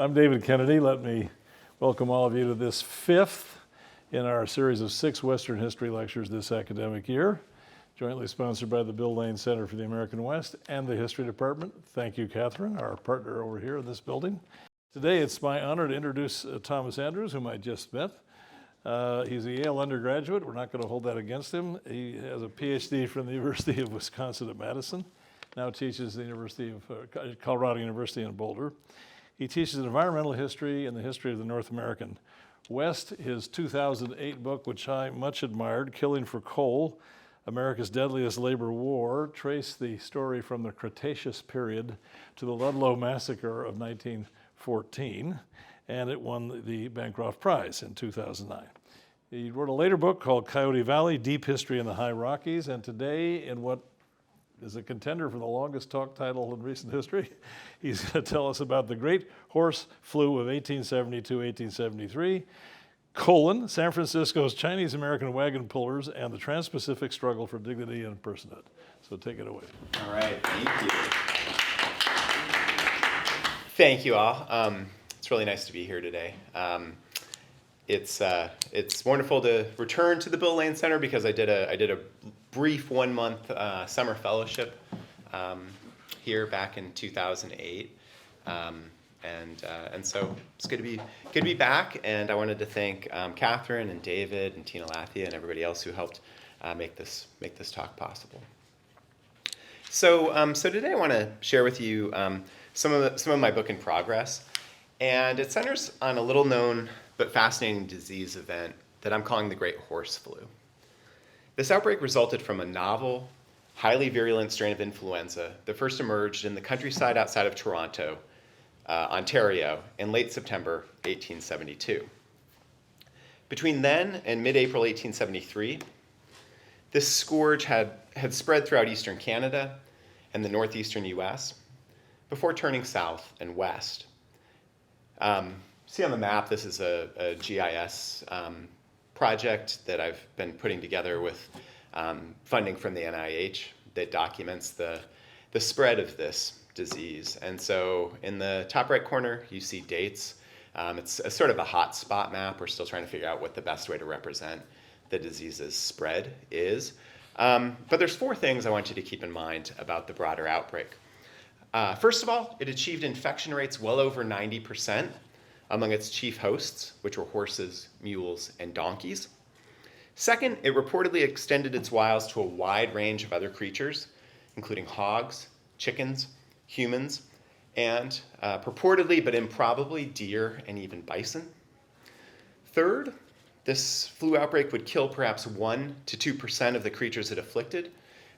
I'm David Kennedy. Let me welcome all of you to this fifth in our series of 6 Western history lectures this academic year, jointly sponsored by the Bill Lane Center for the American West and the History Department. Thank you, Catherine, our partner over here in this building. Today, it's my honor to introduce Thomas Andrews, whom I just met. He's a Yale undergraduate. We're not going to hold that against him. He has a PhD from the University of Wisconsin at Madison, now teaches the Colorado University in Boulder. He teaches environmental history and the history of the North American West. His 2008 book, which I much admired, Killing for Coal, America's Deadliest Labor War, traced the story from the Cretaceous period to the Ludlow Massacre of 1914, and it won the Bancroft Prize in 2009. He wrote a later book called Coyote Valley, Deep History in the High Rockies, and today, in what is a contender for the longest talk title in recent history, he's going to tell us about the Great Horse Flu of 1872-1873, San Francisco's Chinese-American Wagon-Pullers, and the Trans-Pacific struggle for dignity and personhood. So take it away. All right, thank you. Thank you all. It's really nice to be here today. It's wonderful to return to the Bill Lane Center because I did a brief 1-month summer fellowship here back in 2008, and so it's good to be back. And I wanted to thank Catherine and David and Tina Lathia and everybody else who helped make this talk possible. So today I want to share with you some of my book in progress, and it centers on a little known but fascinating disease event that I'm calling the Great Horse Flu. This outbreak resulted from a novel, highly virulent strain of influenza that first emerged in the countryside outside of Toronto, Ontario, in late September 1872. Between then and mid-April 1873, this scourge had spread throughout eastern Canada and the northeastern US before turning south and west. See on the map, this is a GIS project that I've been putting together with funding from the NIH that documents the spread of this disease. And so in the top right corner, you see dates. It's a sort of a hot spot map. We're still trying to figure out what the best way to represent the disease's spread is. But there's 4 things I want you to keep in mind about the broader outbreak. First of all, it achieved infection rates well over 90% among its chief hosts, which were horses, mules, and donkeys. Second, it reportedly extended its wiles to a wide range of other creatures, including hogs, chickens, humans, and purportedly but improbably deer and even bison. Third, this flu outbreak would kill perhaps 1% to 2% of the creatures it afflicted.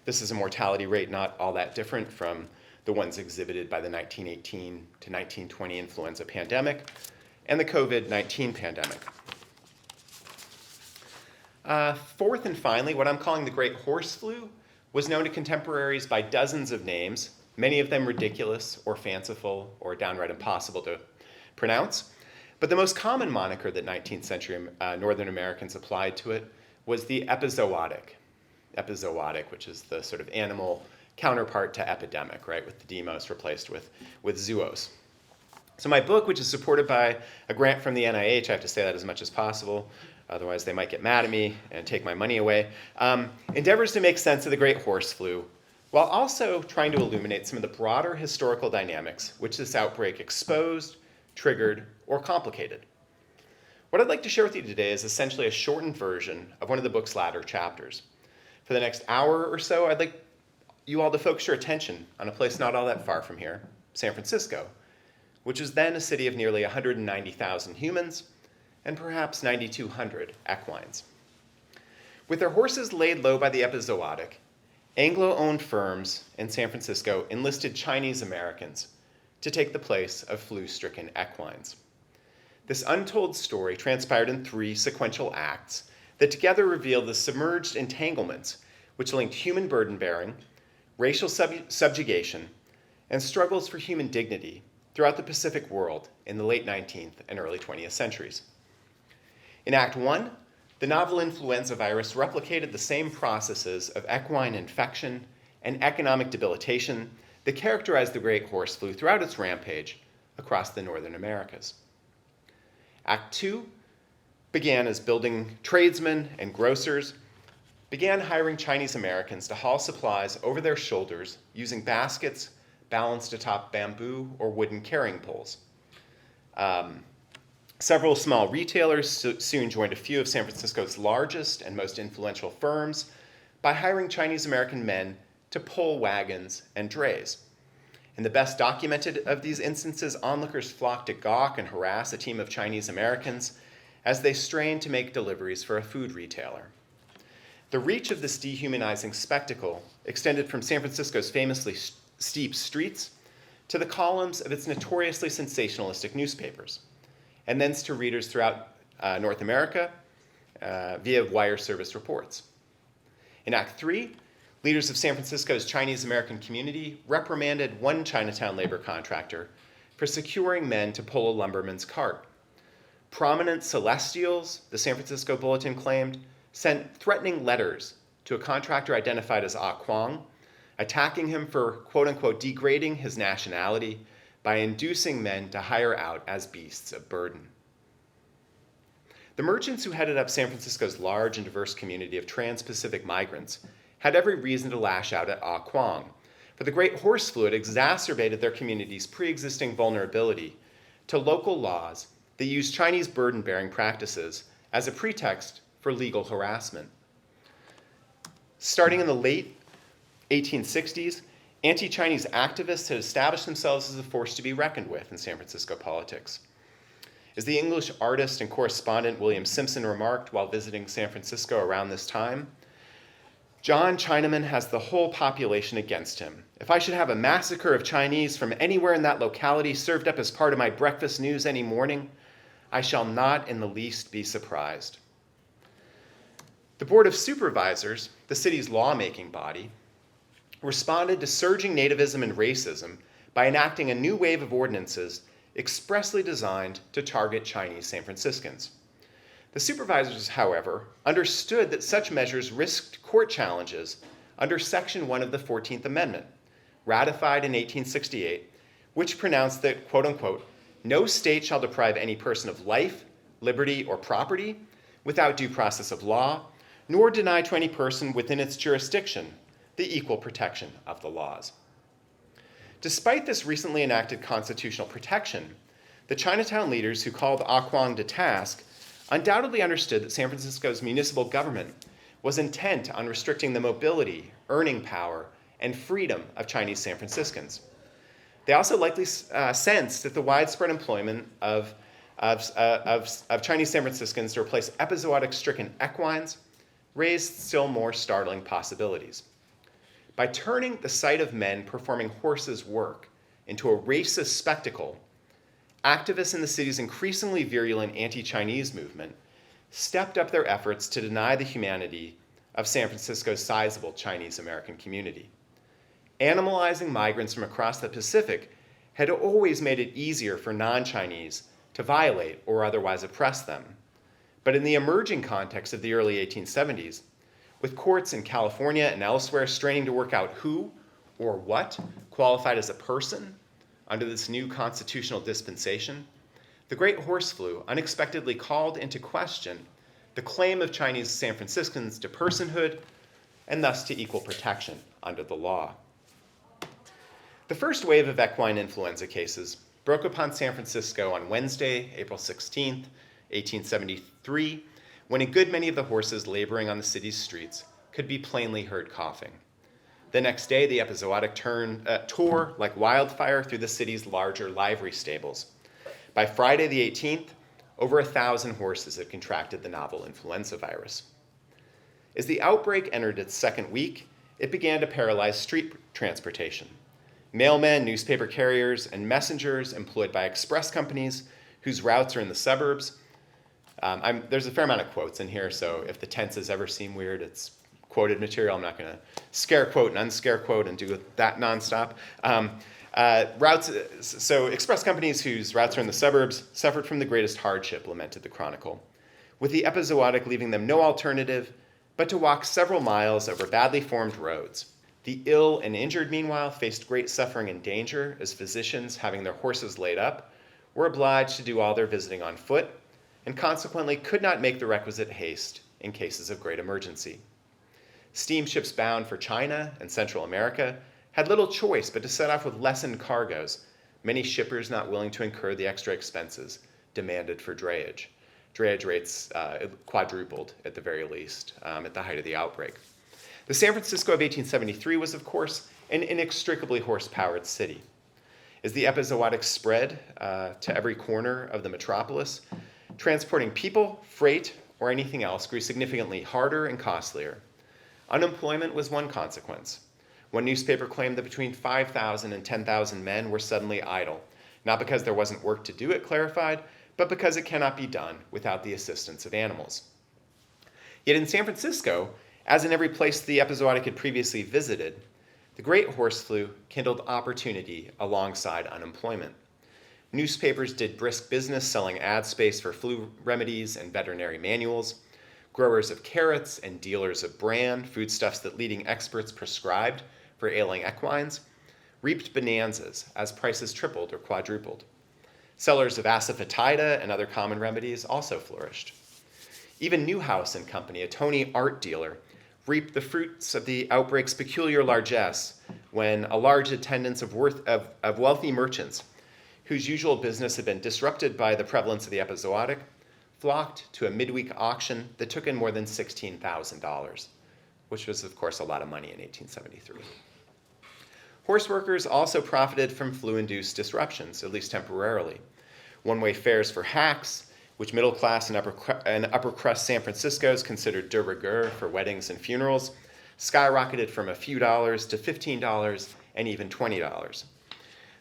This is a mortality rate not all that different from the ones exhibited by the 1918 to 1920 influenza pandemic and the COVID-19 pandemic. Fourth and finally, what I'm calling the Great Horse Flu was known to contemporaries by dozens of names, many of them ridiculous or fanciful or downright impossible to pronounce. But the most common moniker that 19th century Northern Americans applied to it was the epizootic, which is the sort of animal counterpart to epidemic, right, with the demos replaced with zoos. So my book, which is supported by a grant from the NIH, I have to say that as much as possible, otherwise they might get mad at me and take my money away, endeavors to make sense of the Great Horse Flu, while also trying to illuminate some of the broader historical dynamics which this outbreak exposed, triggered, or complicated. What I'd like to share with you today is essentially a shortened version of one of the book's latter chapters. For the next hour or so, I'd like you all to focus your attention on a place not all that far from here, San Francisco, which was then a city of nearly 190,000 humans and perhaps 9,200 equines. With their horses laid low by the epizootic, Anglo-owned firms in San Francisco enlisted Chinese Americans to take the place of flu-stricken equines. This untold story transpired in 3 sequential acts that together reveal the submerged entanglements which linked human burden-bearing, racial subjugation, and struggles for human dignity throughout the Pacific world in the late 19th and early 20th centuries. In Act 1, the novel influenza virus replicated the same processes of equine infection and economic debilitation that characterized the Great Horse Flu throughout its rampage, across the northern Americas. Act 2 began as building tradesmen and grocers began hiring Chinese Americans to haul supplies over their shoulders using baskets balanced atop bamboo or wooden carrying poles. Several small retailers soon joined a few of San Francisco's largest and most influential firms by hiring Chinese American men to pull wagons and drays. In the best documented of these instances, onlookers flocked to gawk and harass a team of Chinese Americans as they strained to make deliveries for a food retailer. The reach of this dehumanizing spectacle extended from San Francisco's famously steep streets to the columns of its notoriously sensationalistic newspapers, and thence to readers throughout North America via wire service reports. In Act 3, leaders of San Francisco's Chinese American community reprimanded one Chinatown labor contractor for securing men to pull a lumberman's cart. Prominent celestials, the San Francisco Bulletin claimed, sent threatening letters to a contractor identified as Ah Kwong, attacking him for, quote-unquote, degrading his nationality by inducing men to hire out as beasts of burden. The merchants who headed up San Francisco's large and diverse community of trans-Pacific migrants had every reason to lash out at Ah Kwong, for the great horse flu had exacerbated their community's pre-existing vulnerability to local laws that used Chinese burden-bearing practices as a pretext for legal harassment. Starting in the late 1860s, anti-Chinese activists had established themselves as a force to be reckoned with in San Francisco politics. As the English artist and correspondent William Simpson remarked while visiting San Francisco around this time, "John Chinaman has the whole population against him. If I should have a massacre of Chinese from anywhere in that locality served up as part of my breakfast news any morning, I shall not in the least be surprised." The Board of Supervisors, the city's lawmaking body, responded to surging nativism and racism by enacting a new wave of ordinances expressly designed to target Chinese San Franciscans. The supervisors, however, understood that such measures risked court challenges under Section 1 of the 14th Amendment, ratified in 1868, which pronounced that, quote unquote, "No state shall deprive any person of life, liberty, or property without due process of law, nor deny to any person within its jurisdiction the equal protection of the laws." Despite this recently enacted constitutional protection, the Chinatown leaders who called Ah Kwong to task undoubtedly understood that San Francisco's municipal government was intent on restricting the mobility, earning power, and freedom of Chinese San Franciscans. They also likely sensed that the widespread employment of Chinese San Franciscans to replace episodic stricken equines raised still more startling possibilities. By turning the sight of men performing horses' work into a racist spectacle, activists in the city's increasingly virulent anti-Chinese movement stepped up their efforts to deny the humanity of San Francisco's sizable Chinese American community. Animalizing migrants from across the Pacific had always made it easier for non-Chinese to violate or otherwise oppress them. But in the emerging context of the early 1870s, with courts in California and elsewhere straining to work out who or what qualified as a person under this new constitutional dispensation, the Great Horse Flu unexpectedly called into question the claim of Chinese San Franciscans to personhood and thus to equal protection under the law. The first wave of equine influenza cases broke upon San Francisco on Wednesday, April 16, 1873, when a good many of the horses laboring on the city's streets could be plainly heard coughing. The next day, the epizootic tore like wildfire through the city's larger livery stables. By Friday the 18th, over 1,000 horses had contracted the novel influenza virus. As the outbreak entered its second week, it began to paralyze street transportation. Mailmen, newspaper carriers, and messengers employed by express companies whose routes are in the suburbs. There's a fair amount of quotes in here, so if the tenses ever seem weird, it's quoted material. I'm not going to scare quote and unscare quote and do that nonstop. So express companies whose routes are in the suburbs suffered from the greatest hardship, lamented the Chronicle, with the epizootic leaving them no alternative but to walk several miles over badly formed roads, The ill and injured, meanwhile, faced great suffering and danger as physicians, having their horses laid up, were obliged to do all their visiting on foot, and consequently could not make the requisite haste in cases of great emergency. Steamships bound for China and Central America had little choice but to set off with lessened cargoes, many shippers not willing to incur the extra expenses demanded for drayage. Drayage rates quadrupled at the very least at the height of the outbreak. The San Francisco of 1873 was, of course, an inextricably horse-powered city. As the epizootic spread to every corner of the metropolis, transporting people, freight, or anything else grew significantly harder and costlier. Unemployment was one consequence. One newspaper claimed that between 5,000 and 10,000 men were suddenly idle, not because there wasn't work to do, it clarified, but because it cannot be done without the assistance of animals. Yet in San Francisco, as in every place the epizootic had previously visited, the great horse flu kindled opportunity alongside unemployment. Newspapers did brisk business selling ad space for flu remedies and veterinary manuals. Growers of carrots and dealers of bran, foodstuffs that leading experts prescribed for ailing equines, reaped bonanzas as prices tripled or quadrupled. Sellers of asafoetida and other common remedies also flourished. Even Newhouse and Company, a Tony art dealer, reaped the fruits of the outbreak's peculiar largesse when a large attendance of wealthy merchants, whose usual business had been disrupted by the prevalence of the epizootic, flocked to a midweek auction that took in more than $16,000, which was, of course, a lot of money in 1873. Horse workers also profited from flu-induced disruptions, at least temporarily. One-way fares for hacks, which middle-class and upper-crust San Franciscans considered de rigueur for weddings and funerals, skyrocketed from a few dollars to $15 and even $20.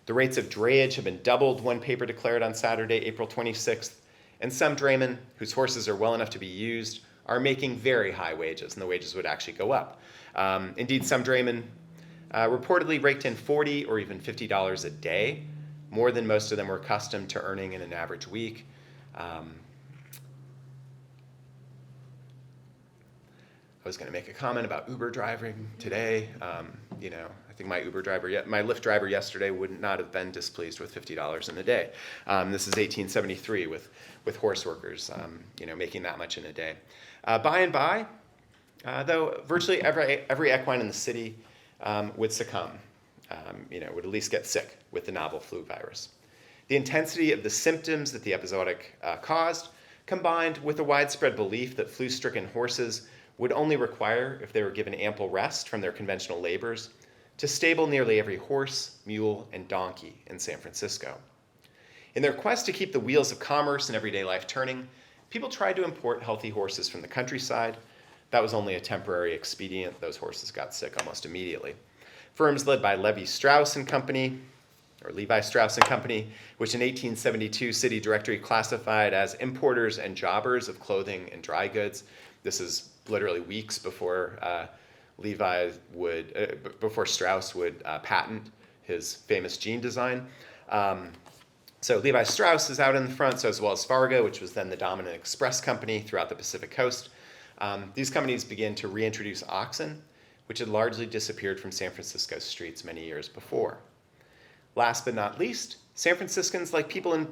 The rates of drayage have been doubled, one paper declared on Saturday, April 26th, and some draymen, whose horses are well enough to be used, are making very high wages, and the wages would actually go up. Indeed, some draymen reportedly raked in $40 or even $50 a day, more than most of them were accustomed to earning in an average week. I was going to make a comment about Uber driving today. I think my Lyft driver yesterday would not have been displeased with $50 in a day. This is 1873 with horse workers, making that much in a day. By and by, though, virtually every equine in the city would succumb, would at least get sick with the novel flu virus. The intensity of the symptoms that the epizootic caused, combined with a widespread belief that flu-stricken horses would only require, if they were given ample rest from their conventional labors, to stable nearly every horse, mule, and donkey in San Francisco. In their quest to keep the wheels of commerce and everyday life turning, people tried to import healthy horses from the countryside. That was only a temporary expedient. Those horses got sick almost immediately. Firms led by Levi Strauss & Company, which in 1872 City Directory classified as importers and jobbers of clothing and dry goods. This is literally weeks before before Strauss would patent his famous jean design. So Levi Strauss is out in the front, so as well as Fargo, which was then the dominant express company throughout the Pacific coast. These companies began to reintroduce oxen, which had largely disappeared from San Francisco's streets many years before. Last but not least, San Franciscans, like people in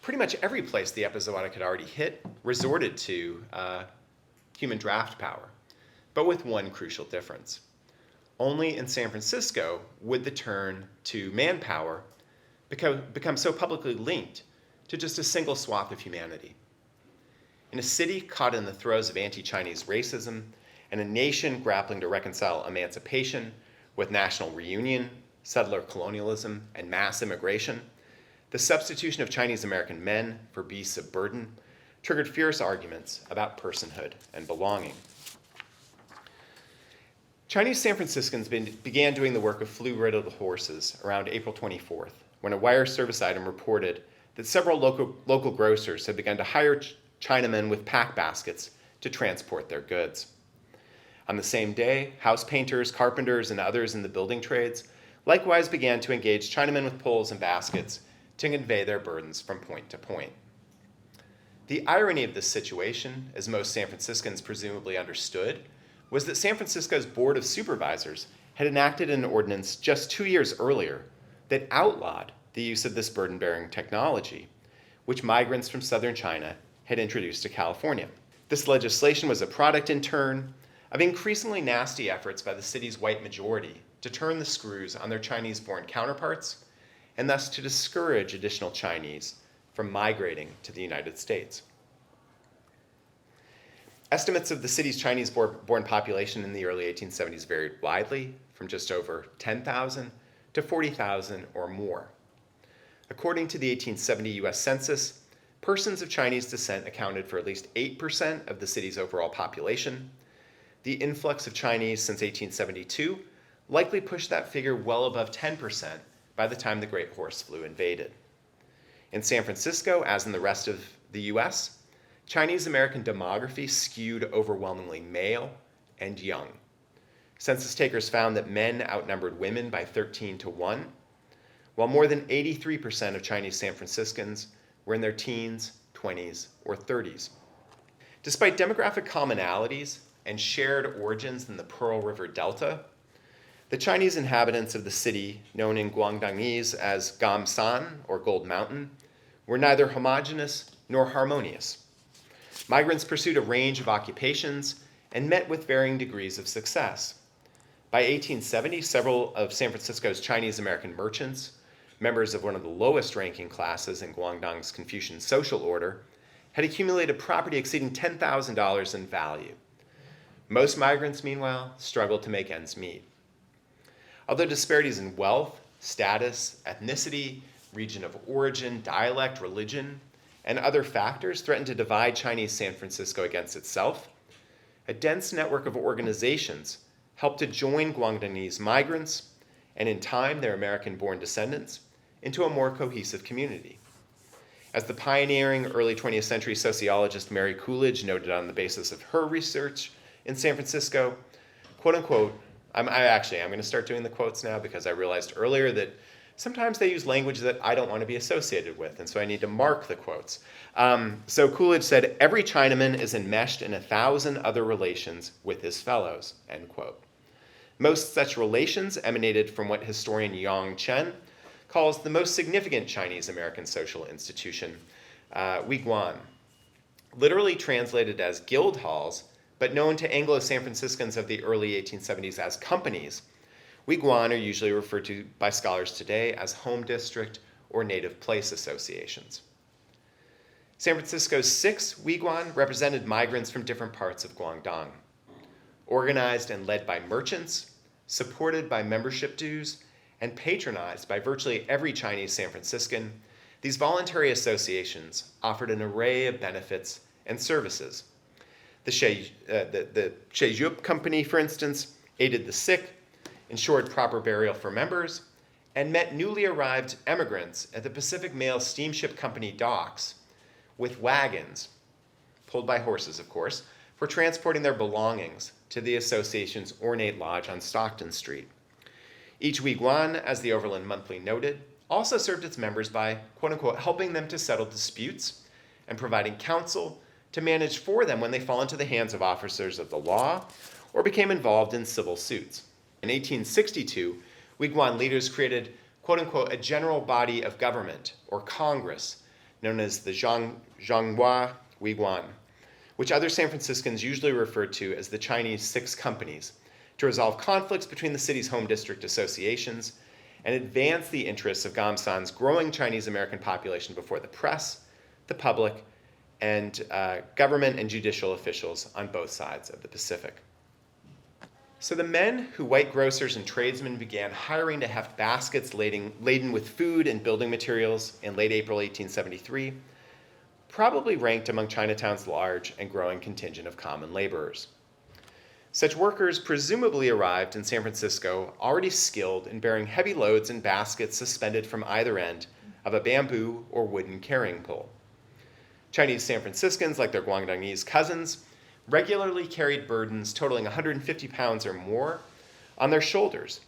pretty much every place the epizootic had already hit, resorted to human draft power, but with one crucial difference. Only in San Francisco would the turn to manpower become so publicly linked to just a single swath of humanity. In a city caught in the throes of anti-Chinese racism and a nation grappling to reconcile emancipation with national reunion, settler colonialism, and mass immigration, the substitution of Chinese American men for beasts of burden triggered fierce arguments about personhood and belonging. Chinese San Franciscans began doing the work of flu-riddled horses around April 24th, when a wire service item reported that several local grocers had begun to hire Chinamen with pack baskets to transport their goods. On the same day, house painters, carpenters, and others in the building trades likewise began to engage Chinamen with poles and baskets to convey their burdens from point to point. The irony of this situation, as most San Franciscans presumably understood, was that San Francisco's Board of Supervisors had enacted an ordinance just 2 years earlier that outlawed the use of this burden-bearing technology, which migrants from southern China had introduced to California. This legislation was a product, in turn, of increasingly nasty efforts by the city's white majority to turn the screws on their Chinese-born counterparts, and thus to discourage additional Chinese from migrating to the United States. Estimates of the city's Chinese-born population in the early 1870s varied widely, from just over 10,000 to 40,000 or more. According to the 1870 US Census, persons of Chinese descent accounted for at least 8% of the city's overall population. The influx of Chinese since 1872 likely pushed that figure well above 10% by the time the Great Horse Flu invaded. In San Francisco, as in the rest of the US, Chinese American demography skewed overwhelmingly male and young. Census takers found that men outnumbered women by 13 to 1, while more than 83% of Chinese San Franciscans were in their teens, 20s, or 30s. Despite demographic commonalities and shared origins in the Pearl River Delta, the Chinese inhabitants of the city, known in Guangdongese as Gamsan, or Gold Mountain, were neither homogeneous nor harmonious. Migrants pursued a range of occupations and met with varying degrees of success. By 1870, several of San Francisco's Chinese American merchants, members of one of the lowest ranking classes in Guangdong's Confucian social order, had accumulated property exceeding $10,000 in value. Most migrants, meanwhile, struggled to make ends meet. Although disparities in wealth, status, ethnicity, region of origin, dialect, religion, and other factors threatened to divide Chinese San Francisco against itself, a dense network of organizations helped to join Guangdongese migrants, and in time their American-born descendants, into a more cohesive community. As the pioneering early 20th century sociologist Mary Coolidge noted on the basis of her research in San Francisco, quote unquote, I'm going to start doing the quotes now because I realized earlier that sometimes they use language that I don't want to be associated with, and so I need to mark the quotes. So Coolidge said, "Every Chinaman is enmeshed in 1,000 other relations with his fellows," end quote. Most such relations emanated from what historian Yang Chen calls the most significant Chinese American social institution, Weiguan. Literally translated as guild halls, but known to Anglo-San Franciscans of the early 1870s as companies, Weiguan are usually referred to by scholars today as home district or native place associations. San Francisco's 6 Weiguan represented migrants from different parts of Guangdong. Organized and led by merchants, supported by membership dues, and patronized by virtually every Chinese San Franciscan, these voluntary associations offered an array of benefits and services. The Sheyup Company, for instance, aided the sick, ensured proper burial for members, and met newly arrived immigrants at the Pacific Mail Steamship Company docks with wagons, pulled by horses, of course, for transporting their belongings to the association's ornate lodge on Stockton Street. Each Weiguan, as the Overland Monthly noted, also served its members by, quote-unquote, helping them to settle disputes and providing counsel to manage for them when they fall into the hands of officers of the law or became involved in civil suits. In 1862, Weiguan leaders created, quote-unquote, a general body of government, or Congress, known as the Zhanghua Weiguan, which other San Franciscans usually referred to as the Chinese 6 Companies, to resolve conflicts between the city's home district associations and advance the interests of Gamsan's growing Chinese American population before the press, the public, and government and judicial officials on both sides of the Pacific. So the men who white grocers and tradesmen began hiring to have baskets laden with food and building materials in late April 1873 probably ranked among Chinatown's large and growing contingent of common laborers. Such workers presumably arrived in San Francisco already skilled in bearing heavy loads in baskets suspended from either end of a bamboo or wooden carrying pole. Chinese San Franciscans, like their Guangdongese cousins, regularly carried burdens totaling 150 pounds or more on their shoulders,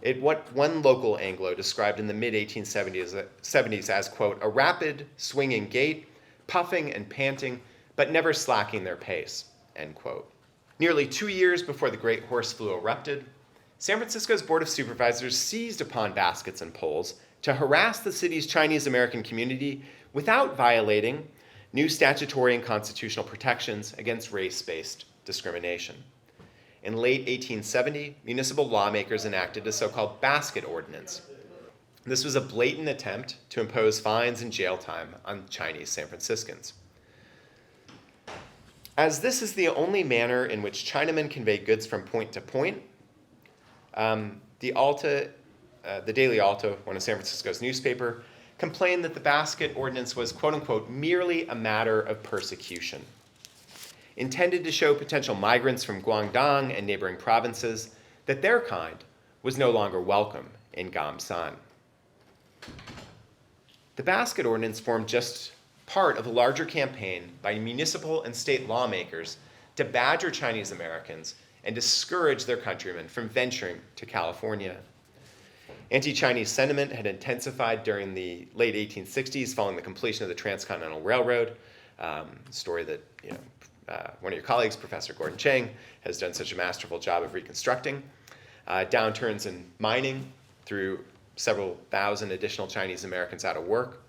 at what one local Anglo described in the mid-1870s as, quote, a rapid, swinging gait, puffing and panting, but never slacking their pace, end quote. Nearly 2 years before the Great Horse Flu erupted, San Francisco's Board of Supervisors seized upon baskets and poles to harass the city's Chinese American community without violating new statutory and constitutional protections against race-based discrimination. In late 1870, municipal lawmakers enacted a so-called basket ordinance. This was a blatant attempt to impose fines and jail time on Chinese San Franciscans. As this is the only manner in which Chinamen convey goods from point to point, the Daily Alta, one of San Francisco's newspaper, complained that the basket ordinance was, quote unquote, merely a matter of persecution, intended to show potential migrants from Guangdong and neighboring provinces that their kind was no longer welcome in Gamsan. The basket ordinance formed just part of a larger campaign by municipal and state lawmakers to badger Chinese Americans and discourage their countrymen from venturing to California. Anti-Chinese sentiment had intensified during the late 1860s following the completion of the Transcontinental Railroad, story that one of your colleagues, Professor Gordon Chang, has done such a masterful job of reconstructing. Downturns in mining threw several thousand additional Chinese Americans out of work.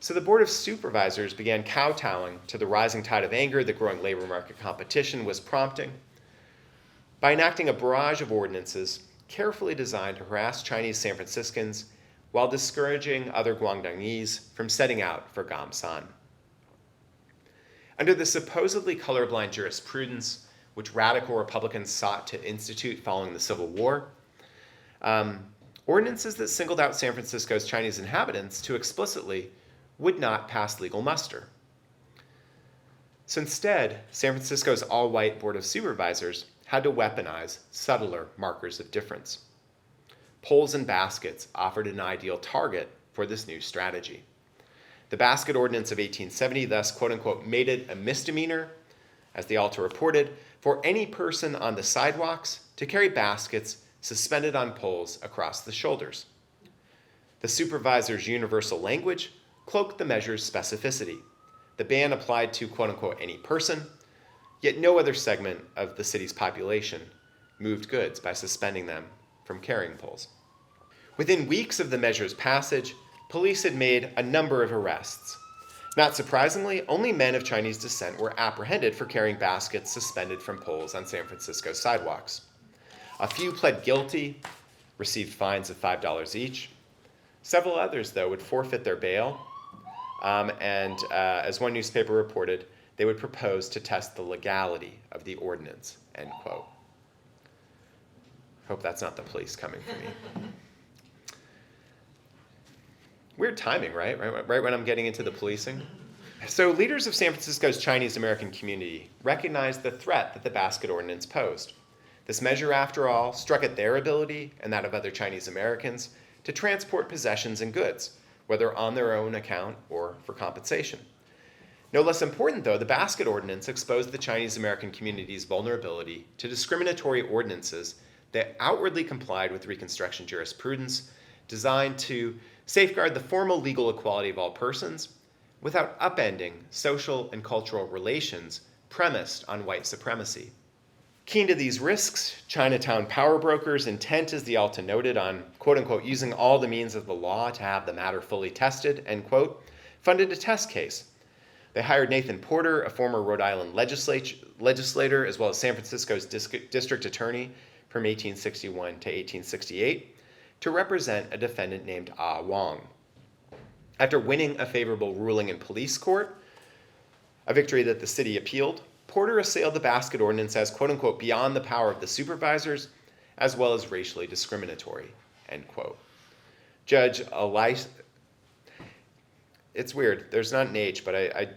So the Board of Supervisors began kowtowing to the rising tide of anger that growing labor market competition was prompting by enacting a barrage of ordinances carefully designed to harass Chinese San Franciscans while discouraging other Guangdongese from setting out for Gamsan. Under the supposedly colorblind jurisprudence which radical Republicans sought to institute following the Civil War, ordinances that singled out San Francisco's Chinese inhabitants too explicitly would not pass legal muster. So instead, San Francisco's all-white Board of Supervisors had to weaponize subtler markers of difference. Poles and baskets offered an ideal target for this new strategy. The basket ordinance of 1870 thus, quote-unquote, made it a misdemeanor, as the Alta reported, for any person on the sidewalks to carry baskets suspended on poles across the shoulders. The supervisor's universal language cloaked the measure's specificity. The ban applied to, quote-unquote, any person, yet no other segment of the city's population moved goods by suspending them from carrying poles. Within weeks of the measure's passage, police had made a number of arrests. Not surprisingly, only men of Chinese descent were apprehended for carrying baskets suspended from poles on San Francisco's sidewalks. A few pled guilty, received fines of $5 each. Several others, though, would forfeit their bail, and as one newspaper reported, they would propose to test the legality of the ordinance, end quote. Hope that's not the police coming for me. Weird timing, right? Right when I'm getting into the policing. So leaders of San Francisco's Chinese American community recognized the threat that the basket ordinance posed. This measure, after all, struck at their ability and that of other Chinese Americans to transport possessions and goods, whether on their own account or for compensation. No less important, though, the basket ordinance exposed the Chinese American community's vulnerability to discriminatory ordinances that outwardly complied with Reconstruction jurisprudence designed to safeguard the formal legal equality of all persons without upending social and cultural relations premised on white supremacy. Keen to these risks, Chinatown power brokers, intent, as the Alta noted, on, quote-unquote, using all the means of the law to have the matter fully tested, end quote, funded a test case. They hired Nathan Porter, a former Rhode Island legislator, as well as San Francisco's district attorney from 1861 to 1868, to represent a defendant named Ah Wong. After winning a favorable ruling in police court, a victory that the city appealed, Porter assailed the basket ordinance as, quote-unquote, beyond the power of the supervisors, as well as racially discriminatory, end quote. Judge Elisha, it's weird, there's not an H, but I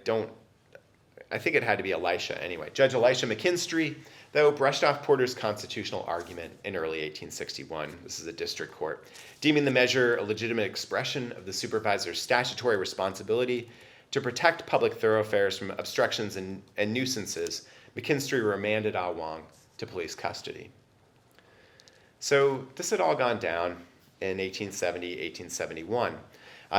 think it had to be Elisha anyway. Judge Elisha McKinstry, though, brushed off Porter's constitutional argument in early 1861. This is a district court, deeming the measure a legitimate expression of the supervisor's statutory responsibility to protect public thoroughfares from obstructions and nuisances. McKinstry remanded Ah Wong to police custody. So this had all gone down in 1870, 1871.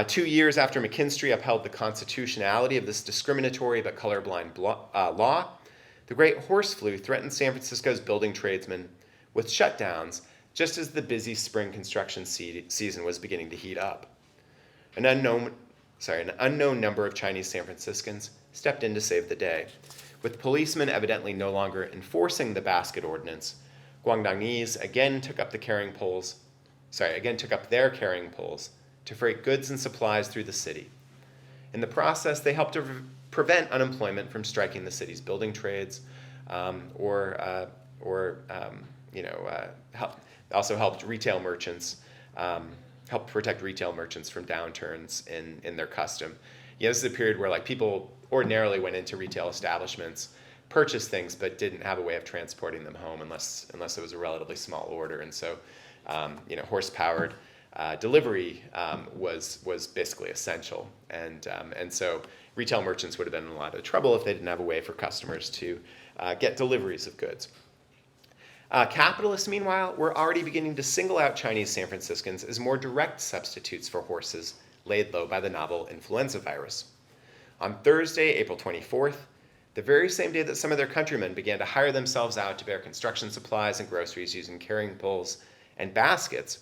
2 years after McKinstry upheld the constitutionality of this discriminatory but colorblind law, the Great Horse Flu threatened San Francisco's building tradesmen with shutdowns just as the busy spring construction season was beginning to heat up. An unknown number of Chinese San Franciscans stepped in to save the day. With policemen evidently no longer enforcing the basket ordinance, Guangdongese again took up their carrying poles to freight goods and supplies through the city. In the process, they helped to prevent unemployment from striking the city's building trades, also helped retail merchants, helped protect retail merchants from downturns in their custom. This is a period where people ordinarily went into retail establishments, purchased things, but didn't have a way of transporting them home unless it was a relatively small order. And so, horse-powered delivery was basically essential. And so retail merchants would have been in a lot of trouble if they didn't have a way for customers to get deliveries of goods. Capitalists, meanwhile, were already beginning to single out Chinese San Franciscans as more direct substitutes for horses laid low by the novel influenza virus. On Thursday, April 24th, the very same day that some of their countrymen began to hire themselves out to bear construction supplies and groceries using carrying poles and baskets,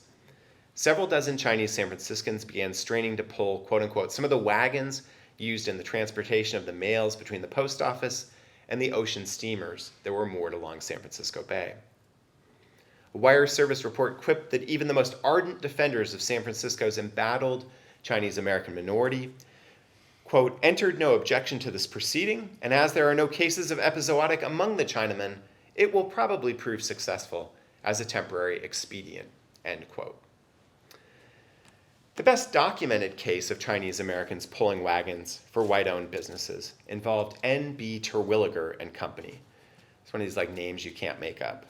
several dozen Chinese San Franciscans began straining to pull, quote-unquote, some of the wagons used in the transportation of the mails between the post office and the ocean steamers that were moored along San Francisco Bay. A wire service report quipped that even the most ardent defenders of San Francisco's embattled Chinese-American minority, quote, entered no objection to this proceeding, and as there are no cases of epizootic among the Chinamen, it will probably prove successful as a temporary expedient, end quote. The best documented case of Chinese Americans pulling wagons for white-owned businesses involved N.B. Terwilliger and Company. It's one of these names you can't make up,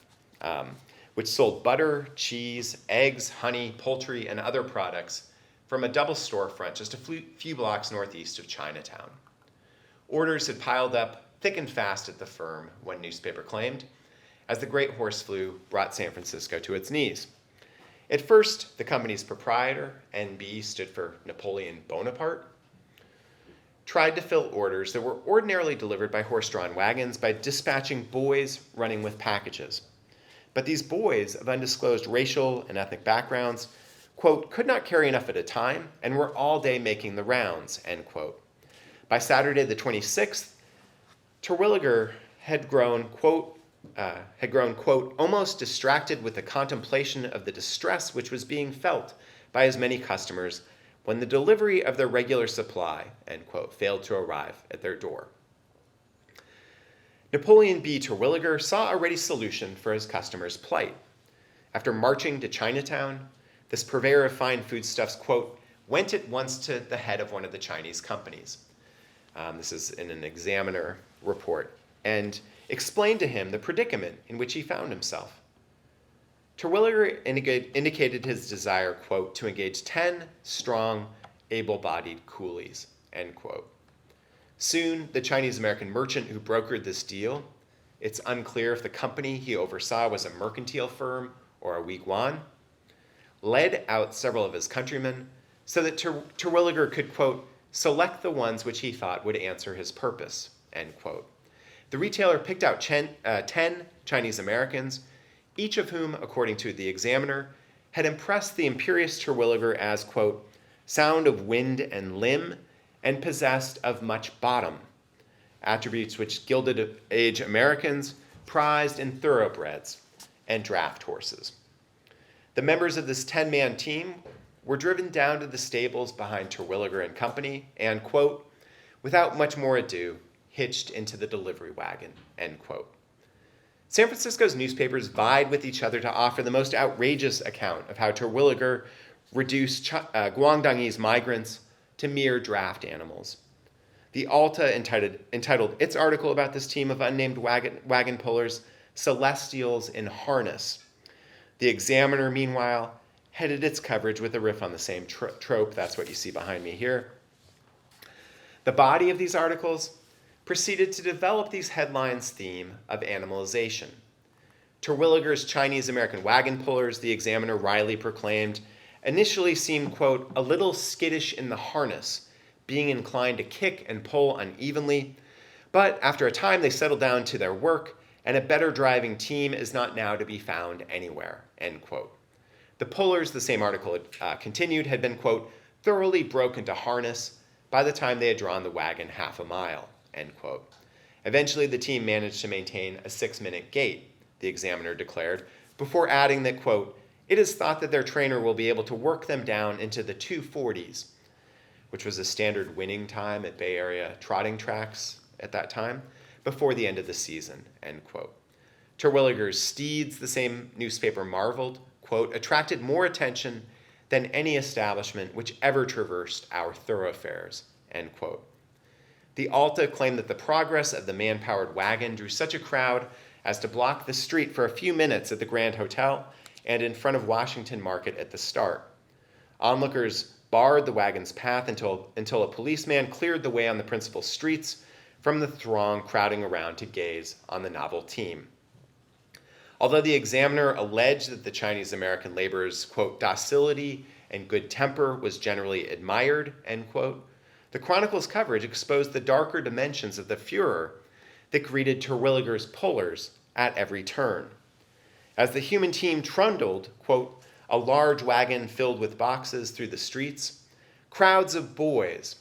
which sold butter, cheese, eggs, honey, poultry, and other products from a double storefront just a few blocks northeast of Chinatown. Orders had piled up thick and fast at the firm, one newspaper claimed, as the Great Horse Flu brought San Francisco to its knees. At first, the company's proprietor, NB, stood for Napoleon Bonaparte, tried to fill orders that were ordinarily delivered by horse-drawn wagons by dispatching boys running with packages. But these boys of undisclosed racial and ethnic backgrounds, quote, could not carry enough at a time and were all day making the rounds, end quote. By Saturday the 26th, Terwilliger had grown, quote, almost distracted with the contemplation of the distress which was being felt by as many customers when the delivery of their regular supply, end quote, failed to arrive at their door. Napoleon B. Terwilliger saw a ready solution for his customers' plight. After marching to Chinatown, this purveyor of fine foodstuffs, quote, went at once to the head of one of the Chinese companies. This is in an Examiner report, and explained to him the predicament in which he found himself. Terwilliger indicated his desire, quote, to engage 10 strong, able-bodied coolies, end quote. Soon, the Chinese-American merchant who brokered this deal, it's unclear if the company he oversaw was a mercantile firm or a weiguan, led out several of his countrymen so that Terwilliger could, quote, select the ones which he thought would answer his purpose, end quote. The retailer picked out 10 Chinese Americans, each of whom, according to the Examiner, had impressed the imperious Terwilliger as, quote, sound of wind and limb and possessed of much bottom, attributes which Gilded Age Americans prized in thoroughbreds and draft horses. The members of this 10-man team were driven down to the stables behind Terwilliger and Company and, quote, without much more ado, hitched into the delivery wagon, end quote. San Francisco's newspapers vied with each other to offer the most outrageous account of how Terwilliger reduced Guangdongese migrants to mere draft animals. The Alta entitled its article about this team of unnamed wagon-pullers, Celestials in Harness. The Examiner, meanwhile, headed its coverage with a riff on the same trope. That's what you see behind me here. The body of these articles proceeded to develop these headlines' theme of animalization. Terwilliger's Chinese-American wagon-pullers, the Examiner wryly proclaimed, initially seemed, quote, a little skittish in the harness, being inclined to kick and pull unevenly, but after a time they settled down to their work and a better driving team is not now to be found anywhere, end quote. The Pullers, the same article continued, had been, quote, thoroughly broken to harness by the time they had drawn the wagon half a mile, end quote. Eventually, the team managed to maintain a 6-minute gait, the Examiner declared, before adding that, quote, it is thought that their trainer will be able to work them down into the 2:40s, which was a standard winning time at Bay Area trotting tracks at that time, before the end of the season, end quote. Terwilliger's steeds, the same newspaper marveled, quote, attracted more attention than any establishment which ever traversed our thoroughfares, end quote. The Alta claimed that the progress of the man-powered wagon drew such a crowd as to block the street for a few minutes at the Grand Hotel and in front of Washington Market at the start. Onlookers barred the wagon's path until a policeman cleared the way on the principal streets from the throng crowding around to gaze on the novel team. Although the Examiner alleged that the Chinese-American laborers', quote, docility and good temper was generally admired, end quote, the Chronicle's coverage exposed the darker dimensions of the furor that greeted Terwilliger's Pullers at every turn. As the human team trundled, quote, a large wagon filled with boxes through the streets, crowds of boys,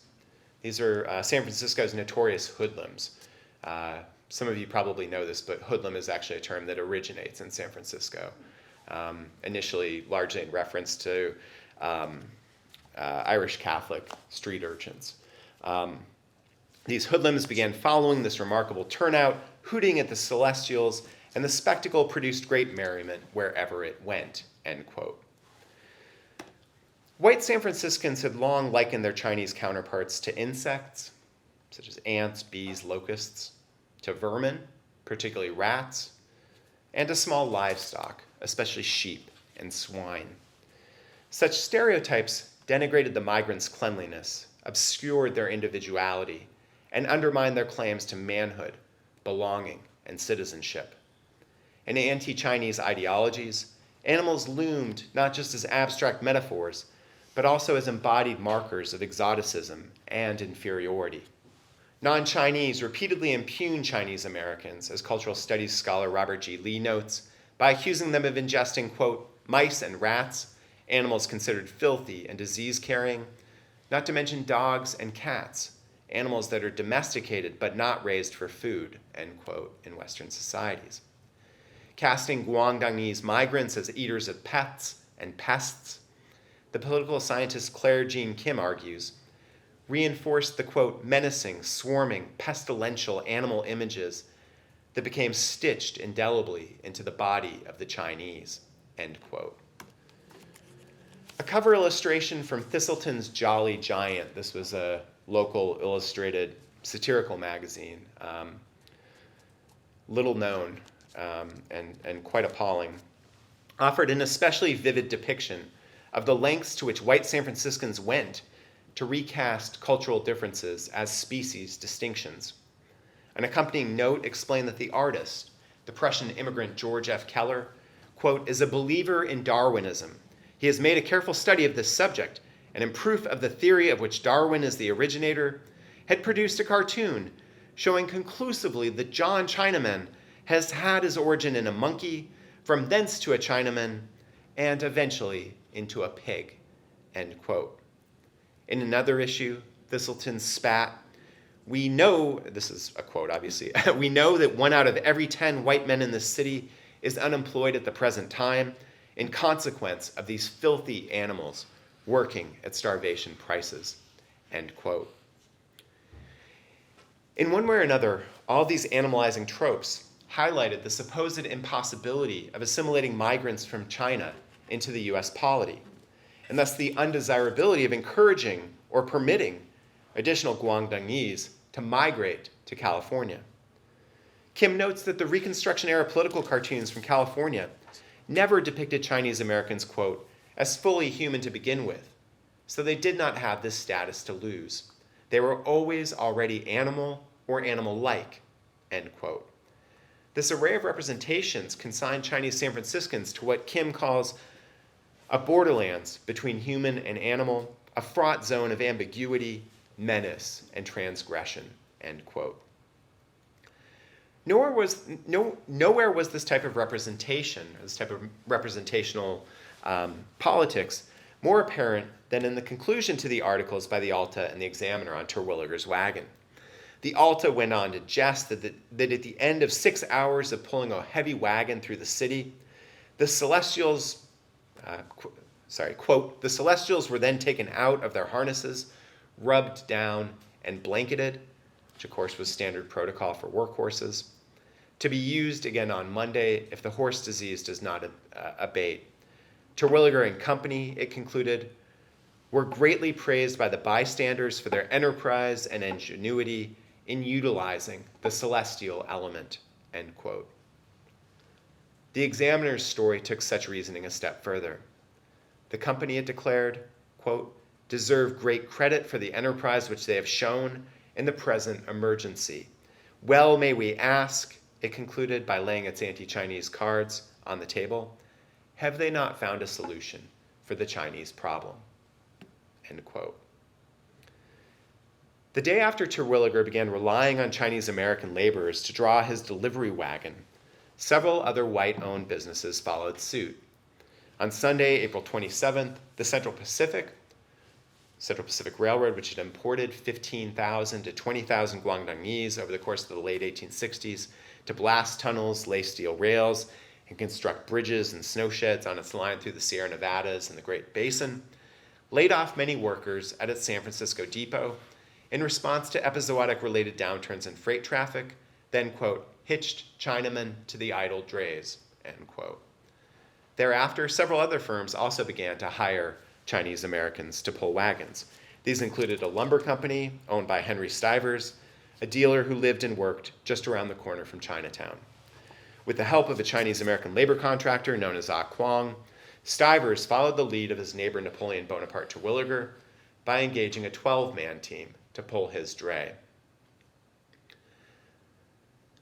these are San Francisco's notorious hoodlums. Some of you probably know this, but hoodlum is actually a term that originates in San Francisco, initially largely in reference to Irish Catholic street urchins. These hoodlums began following this remarkable turnout, hooting at the celestials, and the spectacle produced great merriment wherever it went, end quote. White San Franciscans had long likened their Chinese counterparts to insects, such as ants, bees, locusts, to vermin, particularly rats, and to small livestock, especially sheep and swine. Such stereotypes denigrated the migrants' cleanliness, obscured their individuality, and undermined their claims to manhood, belonging, and citizenship. In anti-Chinese ideologies, animals loomed not just as abstract metaphors, but also as embodied markers of exoticism and inferiority. Non-Chinese repeatedly impugn Chinese Americans, as cultural studies scholar Robert G. Lee notes, by accusing them of ingesting, quote, mice and rats, animals considered filthy and disease-carrying, not to mention dogs and cats, animals that are domesticated but not raised for food, end quote, in Western societies. Casting Guangdongese migrants as eaters of pets and pests, the political scientist Claire Jean Kim argues, reinforced the, quote, menacing, swarming, pestilential animal images that became stitched indelibly into the body of the Chinese, end quote. A cover illustration from Thistleton's Jolly Giant, this was a local illustrated satirical magazine, little known and quite appalling, offered an especially vivid depiction of the lengths to which white San Franciscans went to recast cultural differences as species distinctions. An accompanying note explained that the artist, the Prussian immigrant George F. Keller, quote, is a believer in Darwinism. He has made a careful study of this subject, and in proof of the theory of which Darwin is the originator, had produced a cartoon showing conclusively that John Chinaman has had his origin in a monkey, from thence to a Chinaman, and eventually into a pig, end quote. In another issue, Thistleton spat, we know, this is a quote obviously, we know that 1 out of every 10 white men in this city is unemployed at the present time in consequence of these filthy animals working at starvation prices, end quote. In one way or another, all these animalizing tropes highlighted the supposed impossibility of assimilating migrants from China into the US polity, and thus the undesirability of encouraging or permitting additional Guangdongese to migrate to California. Kim notes that the Reconstruction-era political cartoons from California never depicted Chinese Americans, quote, as fully human to begin with, so they did not have this status to lose. They were always already animal or animal-like, end quote. This array of representations consigned Chinese San Franciscans to what Kim calls a borderlands between human and animal, a fraught zone of ambiguity, menace, and transgression, end quote. Nowhere was this type of representation, this type of representational politics, more apparent than in the conclusion to the articles by the Alta and the Examiner on Terwilliger's wagon. The Alta went on to jest that at the end of 6 hours of pulling a heavy wagon through the city, the Celestials, quote, the Celestials were then taken out of their harnesses, rubbed down, and blanketed, which of course was standard protocol for workhorses, to be used again on Monday if the horse disease does not abate. Terwilliger and company, it concluded, were greatly praised by the bystanders for their enterprise and ingenuity in utilizing the celestial element, end quote. The Examiner's story took such reasoning a step further. The company, it declared, quote, deserve great credit for the enterprise which they have shown in the present emergency. Well may we ask, it concluded by laying its anti-Chinese cards on the table, have they not found a solution for the Chinese problem? End quote. The day after Terwilliger began relying on Chinese American laborers to draw his delivery wagon, several other white-owned businesses followed suit. On Sunday, April 27th, the Central Pacific Railroad, which had imported 15,000 to 20,000 Guangdongese over the course of the late 1860s to blast tunnels, lay steel rails, and construct bridges and snow sheds on its line through the Sierra Nevadas and the Great Basin, laid off many workers at its San Francisco depot in response to episodic-related downturns in freight traffic, then, quote, hitched Chinamen to the idle drays, end quote. Thereafter, several other firms also began to hire Chinese Americans to pull wagons. These included a lumber company owned by Henry Stivers, a dealer who lived and worked just around the corner from Chinatown. With the help of a Chinese American labor contractor known as Ah Kwong, Stivers followed the lead of his neighbor Napoleon Bonaparte Terwilliger by engaging a 12-man team to pull his dray.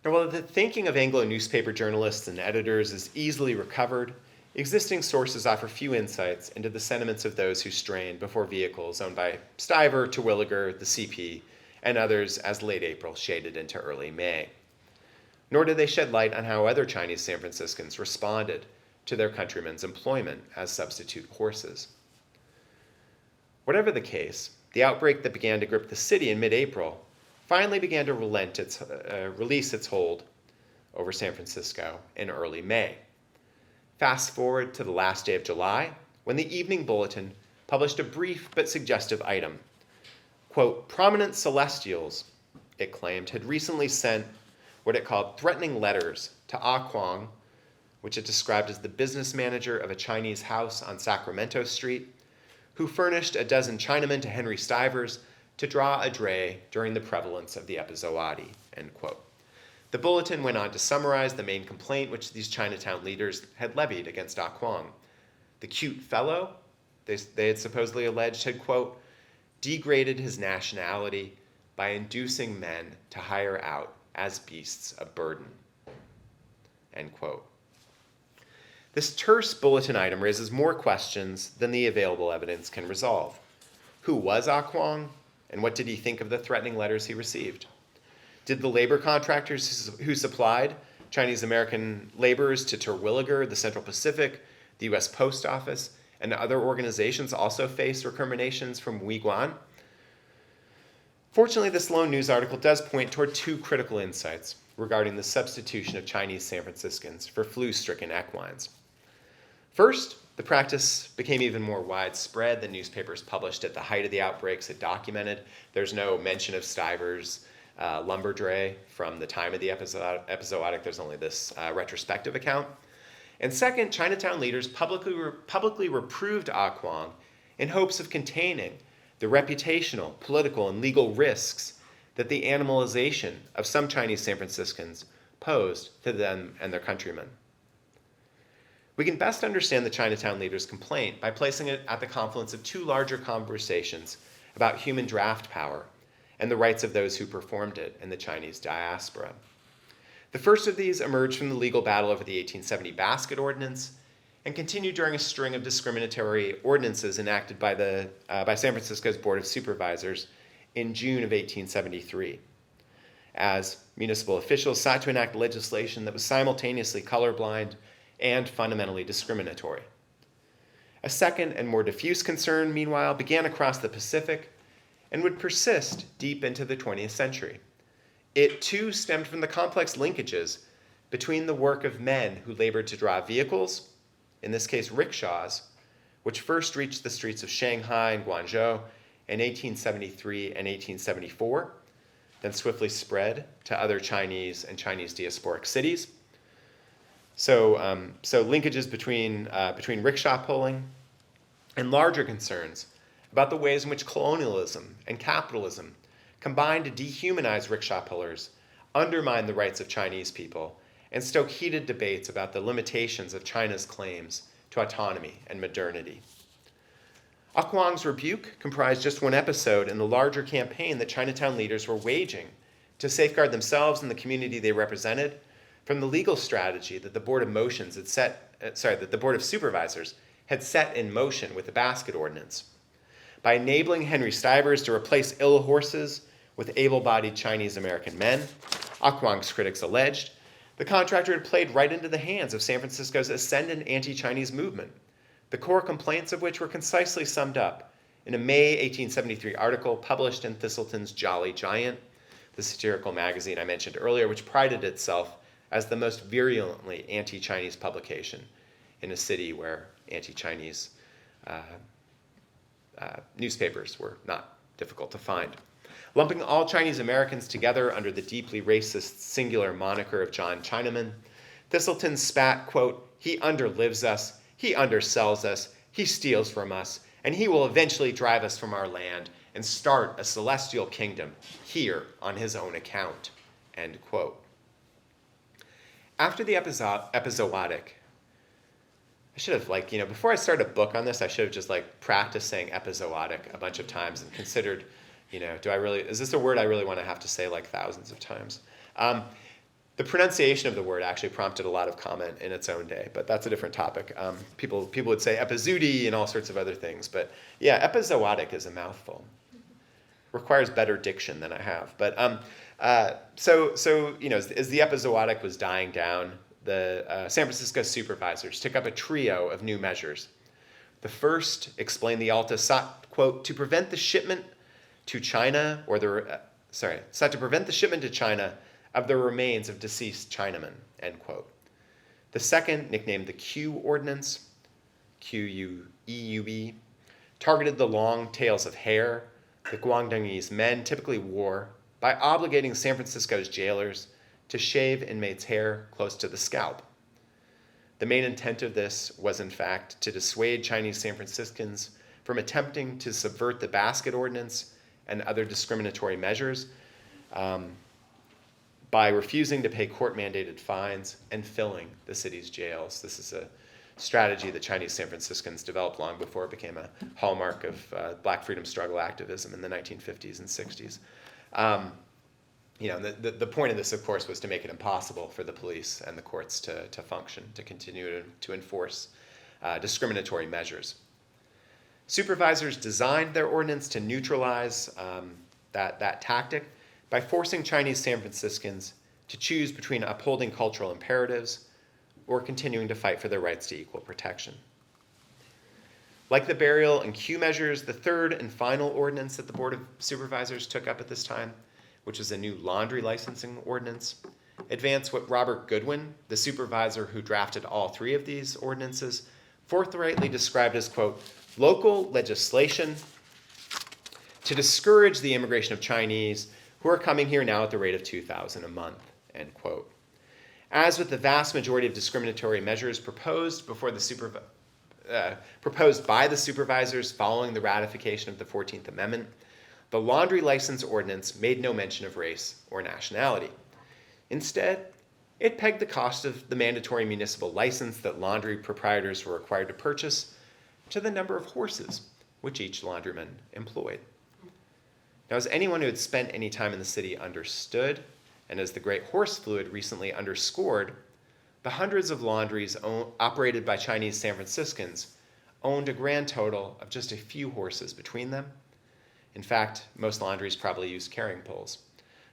Now, while the thinking of Anglo newspaper journalists and editors is easily recovered, existing sources offer few insights into the sentiments of those who strained before vehicles owned by Stiver, Terwilliger, the CP, and others as late April shaded into early May. Nor do they shed light on how other Chinese San Franciscans responded to their countrymen's employment as substitute horses. Whatever the case, the outbreak that began to grip the city in mid-April finally began to release its hold over San Francisco in early May. Fast forward to the last day of July, when the Evening Bulletin published a brief but suggestive item. Quote, prominent Celestials, it claimed, had recently sent what it called threatening letters to Ah Kwong, which it described as the business manager of a Chinese house on Sacramento Street, who furnished a dozen Chinamen to Henry Stivers to draw a dray during the prevalence of the epizooty, end quote. The bulletin went on to summarize the main complaint which these Chinatown leaders had levied against Ah Kwong. The cute fellow, they had supposedly alleged, had, quote, degraded his nationality by inducing men to hire out as beasts of burden, end quote. This terse bulletin item raises more questions than the available evidence can resolve. Who was Ah Kwong, and what did he think of the threatening letters he received? Did the labor contractors who supplied Chinese American laborers to Terwilliger, the Central Pacific, the U.S. Post Office, and other organizations also face recriminations from Weiguan? Fortunately, this lone news article does point toward two critical insights regarding the substitution of Chinese San Franciscans for flu-stricken equines. First, the practice became even more widespread than newspapers published at the height of the outbreaks had documented. There's no mention of Stivers' lumber dray from the time of the epizootic. There's only this retrospective account. And second, Chinatown leaders publicly reproved Ah Kwong in hopes of containing the reputational, political, and legal risks that the animalization of some Chinese San Franciscans posed to them and their countrymen. We can best understand the Chinatown leaders' complaint by placing it at the confluence of two larger conversations about human draft power and the rights of those who performed it in the Chinese diaspora. The first of these emerged from the legal battle over the 1870 Basket Ordinance and continued during a string of discriminatory ordinances enacted by San Francisco's Board of Supervisors in June of 1873. As municipal officials sought to enact legislation that was simultaneously colorblind and fundamentally discriminatory. A second and more diffuse concern, meanwhile, began across the Pacific and would persist deep into the 20th century. It, too, stemmed from the complex linkages between the work of men who labored to draw vehicles, in this case rickshaws, which first reached the streets of Shanghai and Guangzhou in 1873 and 1874, then swiftly spread to other Chinese and Chinese diasporic cities. So linkages between rickshaw pulling and larger concerns about the ways in which colonialism and capitalism combined to dehumanize rickshaw pullers, undermine the rights of Chinese people, and stoke heated debates about the limitations of China's claims to autonomy and modernity. Huang's rebuke comprised just one episode in the larger campaign that Chinatown leaders were waging to safeguard themselves and the community they represented from the legal strategy that the Board of Supervisors had set in motion with the basket ordinance. By enabling Henry Stivers to replace ill horses with able-bodied Chinese-American men, Huang's critics alleged, the contractor had played right into the hands of San Francisco's ascendant anti-Chinese movement, the core complaints of which were concisely summed up in a May 1873 article published in Thistleton's Jolly Giant, the satirical magazine I mentioned earlier, which prided itself as the most virulently anti-Chinese publication in a city where anti-Chinese newspapers were not difficult to find. Lumping all Chinese Americans together under the deeply racist singular moniker of John Chinaman, Thistleton spat, quote, "He underlives us, he undersells us, he steals from us, and he will eventually drive us from our land and start a celestial kingdom here on his own account," end quote. After the epizootic, I should have, before I started a book on this, I should have just practiced saying epizootic a bunch of times and considered, is this a word I really want to have to say thousands of times? The pronunciation of the word actually prompted a lot of comment in its own day, but that's a different topic. People would say epizooty and all sorts of other things, but yeah, epizootic is a mouthful. Requires better diction than I have. But as the epizootic was dying down, the San Francisco supervisors took up a trio of new measures. The first, explained the Alta, sought, quote, to prevent the shipment to China of the remains of deceased Chinamen, end quote. The second, nicknamed the Q Ordinance, Q-U-E-U-B, targeted the long tails of hair that Guangdongese men typically wore by obligating San Francisco's jailers to shave inmates' hair close to the scalp. The main intent of this was, in fact, to dissuade Chinese San Franciscans from attempting to subvert the basket ordinance and other discriminatory measures by refusing to pay court-mandated fines and filling the city's jails. This is a strategy that Chinese San Franciscans developed long before it became a hallmark of Black freedom struggle activism in the 1950s and 60s. The point of this, of course, was to make it impossible for the police and the courts to function, to continue to enforce discriminatory measures. Supervisors designed their ordinance to neutralize that tactic by forcing Chinese San Franciscans to choose between upholding cultural imperatives or continuing to fight for their rights to equal protection. Like the burial and Q measures, the third and final ordinance that the Board of Supervisors took up at this time, which was a new laundry licensing ordinance, advanced what Robert Goodwin, the supervisor who drafted all three of these ordinances, forthrightly described as, quote, local legislation to discourage the immigration of Chinese who are coming here now at the rate of 2,000 a month, end quote. As with the vast majority of discriminatory measures proposed by the supervisors following the ratification of the 14th Amendment, the laundry license ordinance made no mention of race or nationality. Instead, it pegged the cost of the mandatory municipal license that laundry proprietors were required to purchase to the number of horses which each laundryman employed. Now, as anyone who had spent any time in the city understood, and as the Great Horse Flu had recently underscored, the hundreds of laundries operated by Chinese San Franciscans owned a grand total of just a few horses between them. In fact, most laundries probably used carrying poles.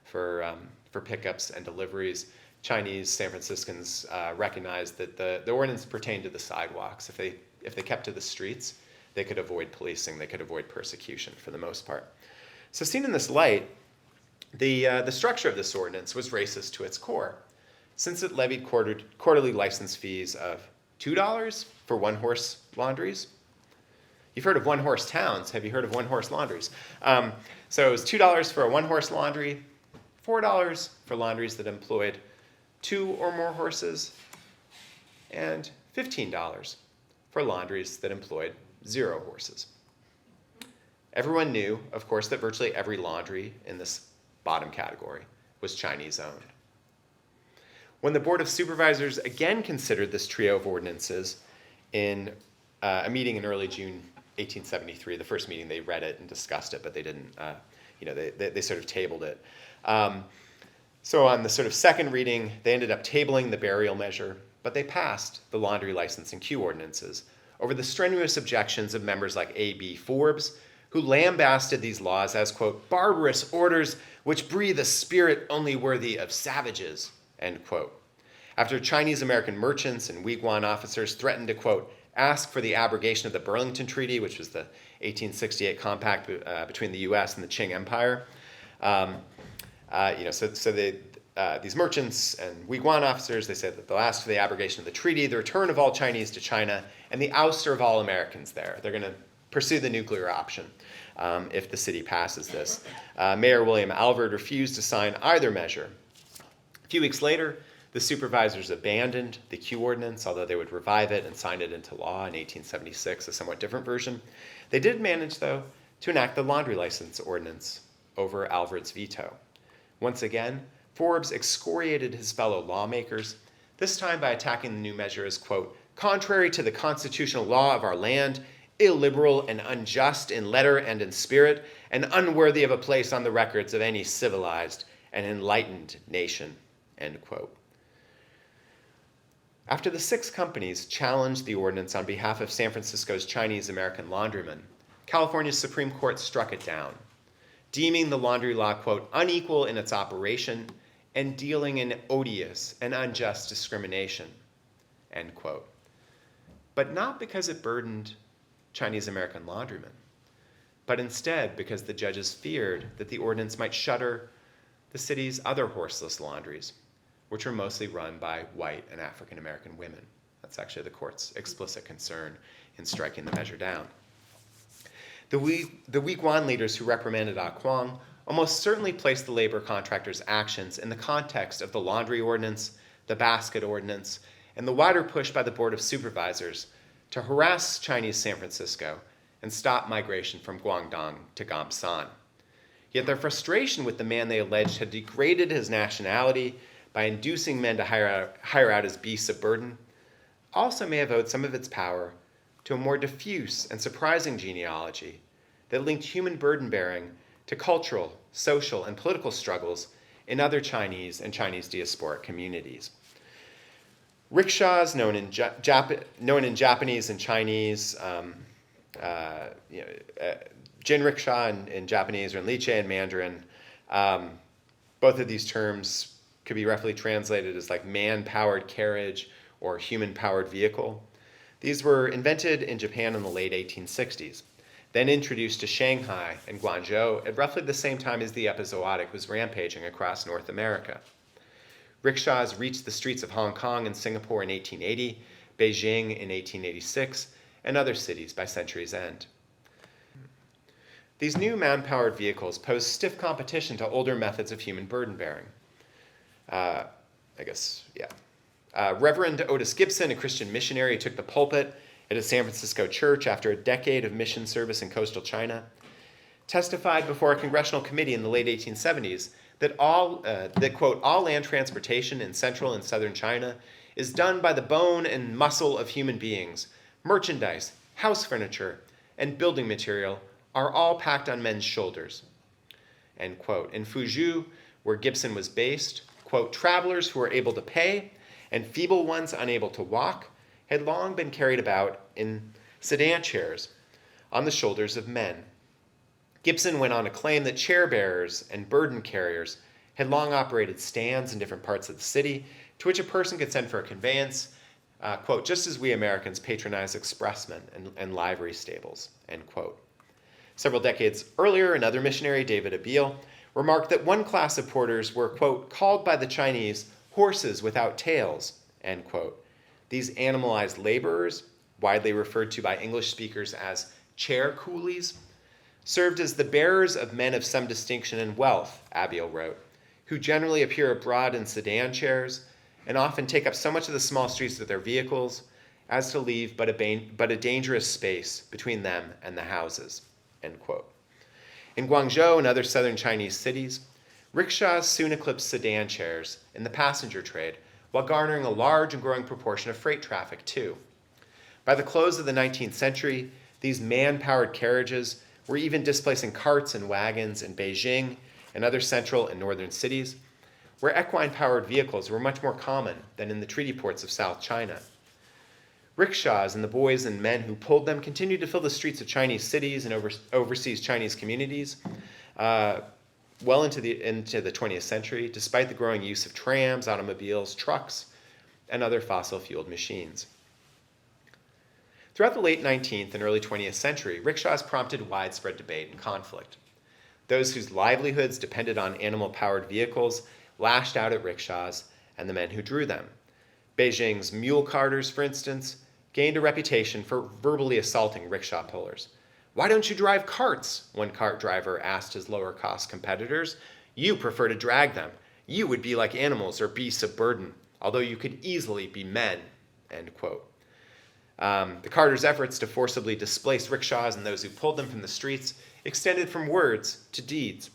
for pickups and deliveries. Chinese San Franciscans recognized that the ordinance pertained to the sidewalks. If they kept to the streets, they could avoid policing, they could avoid persecution for the most part. So seen in this light, the structure of this ordinance was racist to its core, since it levied quarterly license fees of $2 for one-horse laundries. You've heard of one-horse towns. Have you heard of one-horse laundries? So it was $2 for a one-horse laundry, $4 for laundries that employed 2 or more horses, and $15 for laundries that employed 0 horses. Everyone knew, of course, that virtually every laundry in this bottom category was Chinese-owned. When the Board of Supervisors again considered this trio of ordinances in a meeting in early June 1873, the first meeting they read it and discussed it, but they didn't, they sort of tabled it. So on the sort of second reading, they ended up tabling the burial measure, but they passed the laundry license and queue ordinances over the strenuous objections of members like A.B. Forbes, who lambasted these laws as, quote, barbarous orders which breathe a spirit only worthy of savages, end quote. After Chinese-American merchants and Weiguan officers threatened to, quote, ask for the abrogation of the Burlington Treaty, which was the 1868 compact between the U.S. and the Qing Empire. These merchants and Weiguan officers, they said that they'll ask for the abrogation of the treaty, the return of all Chinese to China, and the ouster of all Americans there. They're going to pursue the nuclear option if the city passes this. Mayor William Alvord refused to sign either measure. A few weeks later, the supervisors abandoned the queue ordinance, although they would revive it and sign it into law in 1876, a somewhat different version. They did manage, though, to enact the laundry license ordinance over Alvord's veto. Once again, Forbes excoriated his fellow lawmakers, this time by attacking the new measure as, quote, contrary to the constitutional law of our land, illiberal and unjust in letter and in spirit, and unworthy of a place on the records of any civilized and enlightened nation, end quote. After the 6 companies challenged the ordinance on behalf of San Francisco's Chinese-American laundrymen, California's Supreme Court struck it down, deeming the laundry law, quote, unequal in its operation and dealing in odious and unjust discrimination, end quote. But not because it burdened Chinese-American laundrymen, but instead because the judges feared that the ordinance might shutter the city's other horseless laundries, which were mostly run by white and African-American women. That's actually the court's explicit concern in striking the measure down. The Weiguan leaders who reprimanded Ah Kwong almost certainly placed the labor contractors' actions in the context of the laundry ordinance, the basket ordinance, and the wider push by the Board of Supervisors to harass Chinese San Francisco and stop migration from Guangdong to Gamsan. Yet their frustration with the man they alleged had degraded his nationality by inducing men to hire out as beasts of burden also may have owed some of its power to a more diffuse and surprising genealogy that linked human burden-bearing to cultural, social, and political struggles in other Chinese and Chinese diasporic communities. Rickshaws, known in Japanese and Chinese, jinrickshaw in Japanese, or liche in Mandarin, both of these terms could be roughly translated as like man-powered carriage or human-powered vehicle. These were invented in Japan in the late 1860s, then introduced to Shanghai and Guangzhou at roughly the same time as the epizootic was rampaging across North America. Rickshaws reached the streets of Hong Kong and Singapore in 1880, Beijing in 1886, and other cities by century's end. These new man-powered vehicles posed stiff competition to older methods of human burden-bearing. Reverend Otis Gibson, a Christian missionary, took the pulpit at a San Francisco church after a decade of mission service in coastal China, testified before a congressional committee in the late 1870s that quote, all land transportation in central and southern China is done by the bone and muscle of human beings. Merchandise, house furniture, and building material are all packed on men's shoulders, end quote. In Fuzhou, where Gibson was based, quote, travelers who were able to pay and feeble ones unable to walk had long been carried about in sedan chairs on the shoulders of men. Gibson went on to claim that chair bearers and burden carriers had long operated stands in different parts of the city to which a person could send for a conveyance, quote, just as we Americans patronize expressmen and livery stables, end quote. Several decades earlier, another missionary, David Abiel, remarked that one class of porters were, quote, called by the Chinese horses without tails, end quote. These animalized laborers, widely referred to by English speakers as chair coolies, served as the bearers of men of some distinction and wealth, Abiel wrote, who generally appear abroad in sedan chairs and often take up so much of the small streets of their vehicles as to leave but a dangerous space between them and the houses, end quote. In Guangzhou and other southern Chinese cities, rickshaws soon eclipsed sedan chairs in the passenger trade while garnering a large and growing proportion of freight traffic too. By the close of the 19th century, these man-powered carriages were even displacing carts and wagons in Beijing and other central and northern cities, where equine-powered vehicles were much more common than in the treaty ports of South China. Rickshaws and the boys and men who pulled them continued to fill the streets of Chinese cities and overseas Chinese communities well into the 20th century, despite the growing use of trams, automobiles, trucks, and other fossil-fueled machines. Throughout the late 19th and early 20th century, rickshaws prompted widespread debate and conflict. Those whose livelihoods depended on animal-powered vehicles lashed out at rickshaws and the men who drew them. Beijing's mule carters, for instance, gained a reputation for verbally assaulting rickshaw pullers. "Why don't you drive carts?" one cart driver asked his lower-cost competitors. "You prefer to drag them. You would be like animals or beasts of burden, although you could easily be men," end quote. The carters' efforts to forcibly displace rickshaws and those who pulled them from the streets extended from words to deeds.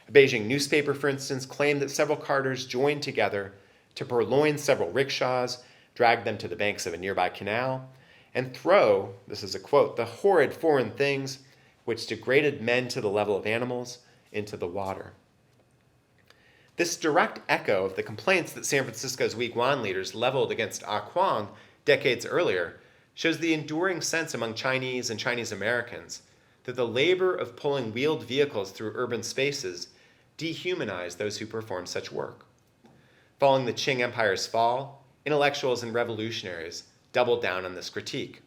A Beijing newspaper, for instance, claimed that several carters joined together to purloin several rickshaws, drag them to the banks of a nearby canal, and throw, this is a quote, "the horrid foreign things which degraded men to the level of animals into the water." This direct echo of the complaints that San Francisco's weak-wan leaders leveled against Huang decades earlier shows the enduring sense among Chinese and Chinese Americans that the labor of pulling wheeled vehicles through urban spaces dehumanized those who performed such work. Following the Qing Empire's fall, intellectuals and revolutionaries doubled down on this critique.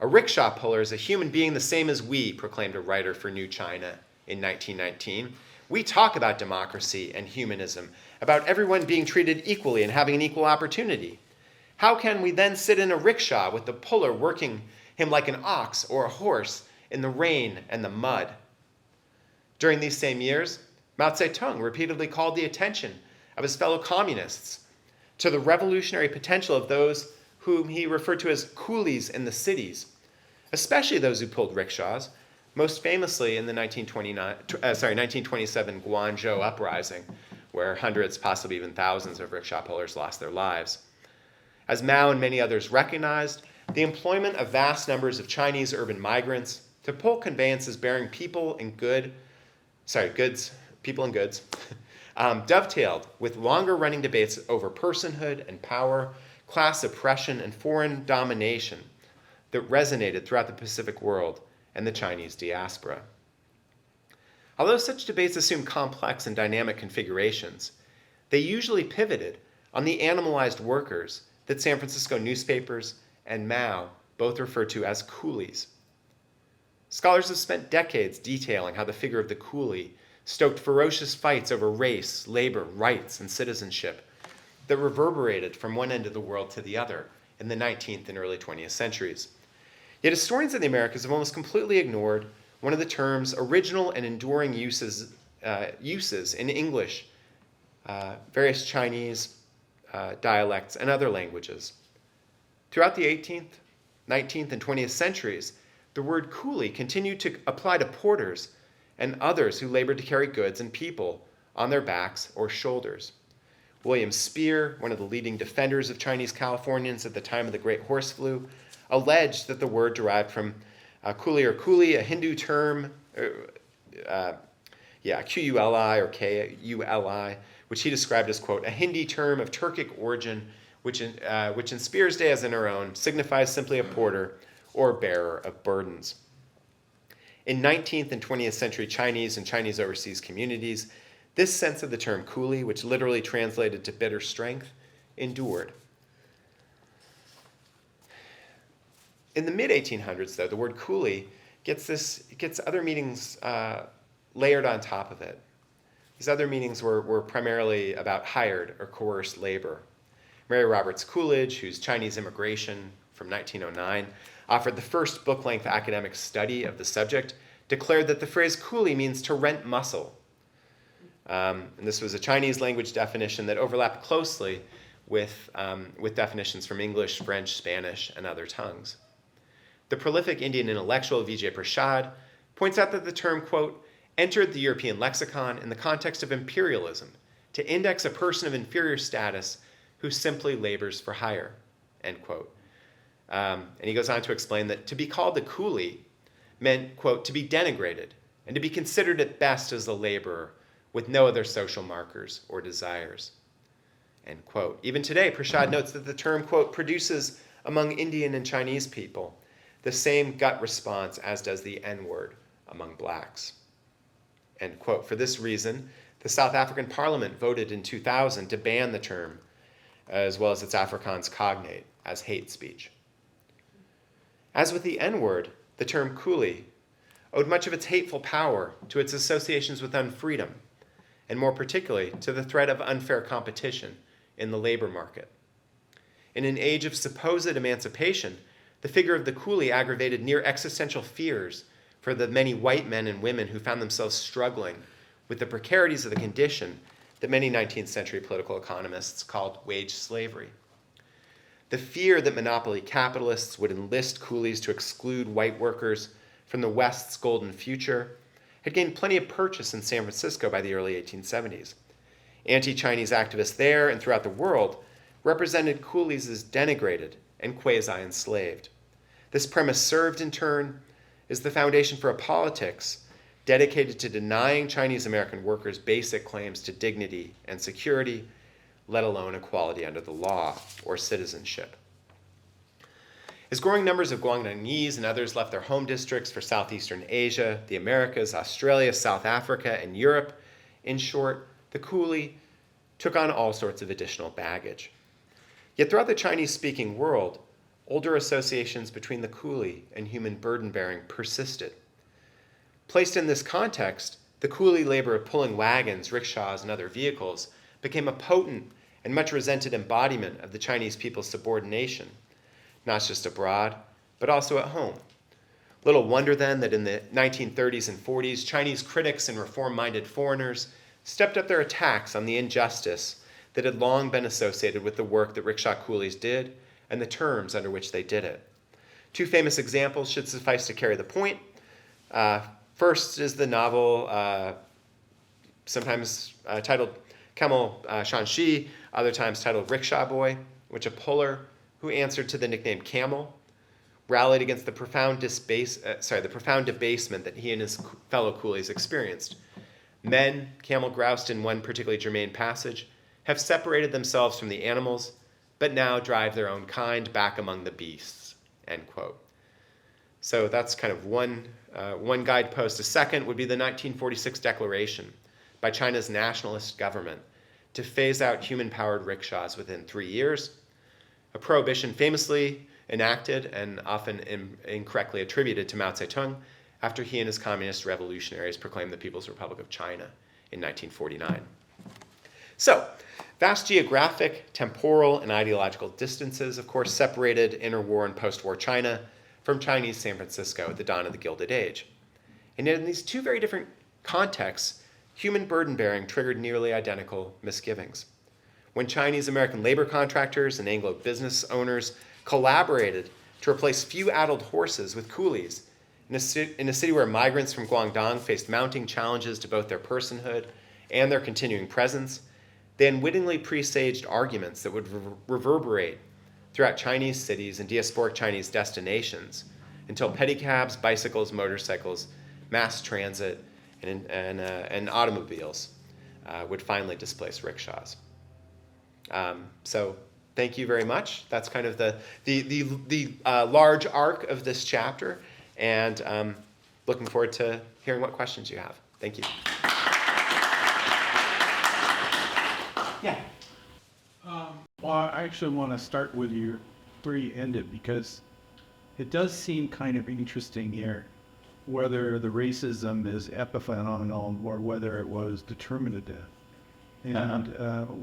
"A rickshaw puller is a human being the same as we," proclaimed a writer for New China in 1919. "We talk about democracy and humanism, about everyone being treated equally and having an equal opportunity. How can we then sit in a rickshaw with the puller working him like an ox or a horse in the rain and the mud?" During these same years, Mao Zedong repeatedly called the attention of his fellow communists to the revolutionary potential of those whom he referred to as coolies in the cities, especially those who pulled rickshaws, most famously in the 1927 Guangzhou uprising, where hundreds, possibly even thousands of rickshaw pullers lost their lives. As Mao and many others recognized, the employment of vast numbers of Chinese urban migrants to pull conveyances bearing people and goods, dovetailed with longer-running debates over personhood and power, class oppression, and foreign domination that resonated throughout the Pacific world and the Chinese diaspora. Although such debates assumed complex and dynamic configurations, they usually pivoted on the animalized workers that San Francisco newspapers and Mao both referred to as coolies. Scholars have spent decades detailing how the figure of the coolie stoked ferocious fights over race, labor, rights, and citizenship that reverberated from one end of the world to the other in the 19th and early 20th centuries. Yet historians of the Americas have almost completely ignored one of the term's original and enduring uses in English, various Chinese dialects, and other languages. Throughout the 18th, 19th, and 20th centuries, the word coolie continued to apply to porters and others who labored to carry goods and people on their backs or shoulders. William Spear, one of the leading defenders of Chinese Californians at the time of the Great Horse Flu, alleged that the word derived from coolie or coolie, a Hindu term, Q-U-L-I or K-U-L-I, which he described as, quote, "a Hindi term of Turkic origin, which in Spear's day, as in our own, signifies simply a porter or bearer of burdens." In 19th and 20th century Chinese and Chinese overseas communities, This sense of the term coolie, which literally translated to bitter strength, endured. In the mid-1800s, though, the word coolie gets other meanings layered on top of it. These other meanings were primarily about hired or coerced labor. Mary Roberts Coolidge, whose Chinese Immigration from 1909 offered the first book-length academic study of the subject, declared that the phrase coolie means to rent muscle. And this was a Chinese language definition that overlapped closely with definitions from English, French, Spanish, and other tongues. The prolific Indian intellectual Vijay Prashad points out that the term, quote, entered the European lexicon in the context of imperialism to index a person of inferior status who simply labors for hire, end quote. And he goes on to explain that to be called a coolie meant, quote, to be denigrated and to be considered at best as a laborer with no other social markers or desires, end quote. Even today, Prashad notes that the term, quote, produces among Indian and Chinese people the same gut response as does the N-word among blacks, end quote. For this reason, the South African Parliament voted in 2000 to ban the term, as well as its Afrikaans cognate, as hate speech. As with the N-word, the term coolie owed much of its hateful power to its associations with unfreedom, and more particularly to the threat of unfair competition in the labor market. In an age of supposed emancipation, the figure of the coolie aggravated near existential fears for the many white men and women who found themselves struggling with the precarities of the condition that many 19th century political economists called wage slavery. The fear that monopoly capitalists would enlist coolies to exclude white workers from the West's golden future had gained plenty of purchase in San Francisco by the early 1870s. Anti-Chinese activists there and throughout the world represented coolies as denigrated and quasi-enslaved. This premise served, in turn, as the foundation for a politics dedicated to denying Chinese American workers basic claims to dignity and security, let alone equality under the law or citizenship. As growing numbers of Guangnongese and others left their home districts for Southeastern Asia, the Americas, Australia, South Africa, and Europe, in short, the coolie took on all sorts of additional baggage. Yet throughout the Chinese-speaking world, older associations between the coolie and human burden-bearing persisted. Placed in this context, the coolie labor of pulling wagons, rickshaws, and other vehicles became a potent and much resented embodiment of the Chinese people's subordination, not just abroad, but also at home. Little wonder then that in the 1930s and 40s, Chinese critics and reform-minded foreigners stepped up their attacks on the injustice that had long been associated with the work that rickshaw coolies did and the terms under which they did it. Two famous examples should suffice to carry the point. First is the novel, sometimes titled Camel Shanxi, other times titled Rickshaw Boy, which a puller who answered to the nickname Camel rallied against the profound debasement that he and his fellow coolies experienced. Men, Camel groused in one particularly germane passage, have separated themselves from the animals, but now drive their own kind back among the beasts, end quote. So that's kind of one guidepost. A second would be the 1946 declaration by China's nationalist government to phase out human-powered rickshaws within 3 years, a prohibition famously enacted and often incorrectly attributed to Mao Zedong after he and his communist revolutionaries proclaimed the People's Republic of China in 1949. So, vast geographic, temporal, and ideological distances, of course, separated interwar and post-war China from Chinese San Francisco at the dawn of the Gilded Age. And yet in these two very different contexts, human burden-bearing triggered nearly identical misgivings. When Chinese American labor contractors and Anglo business owners collaborated to replace few-addled horses with coolies in a city where migrants from Guangdong faced mounting challenges to both their personhood and their continuing presence, they unwittingly presaged arguments that would reverberate throughout Chinese cities and diasporic Chinese destinations until pedicabs, bicycles, motorcycles, mass transit, and automobiles would finally displace rickshaws. So thank you very much. That's kind of the large arc of this chapter, and looking forward to hearing what questions you have. Thank you. Yeah. Well, I actually want to start with where you ended, because it does seem kind of interesting here whether the racism is epiphenomenal or whether it was determinative. And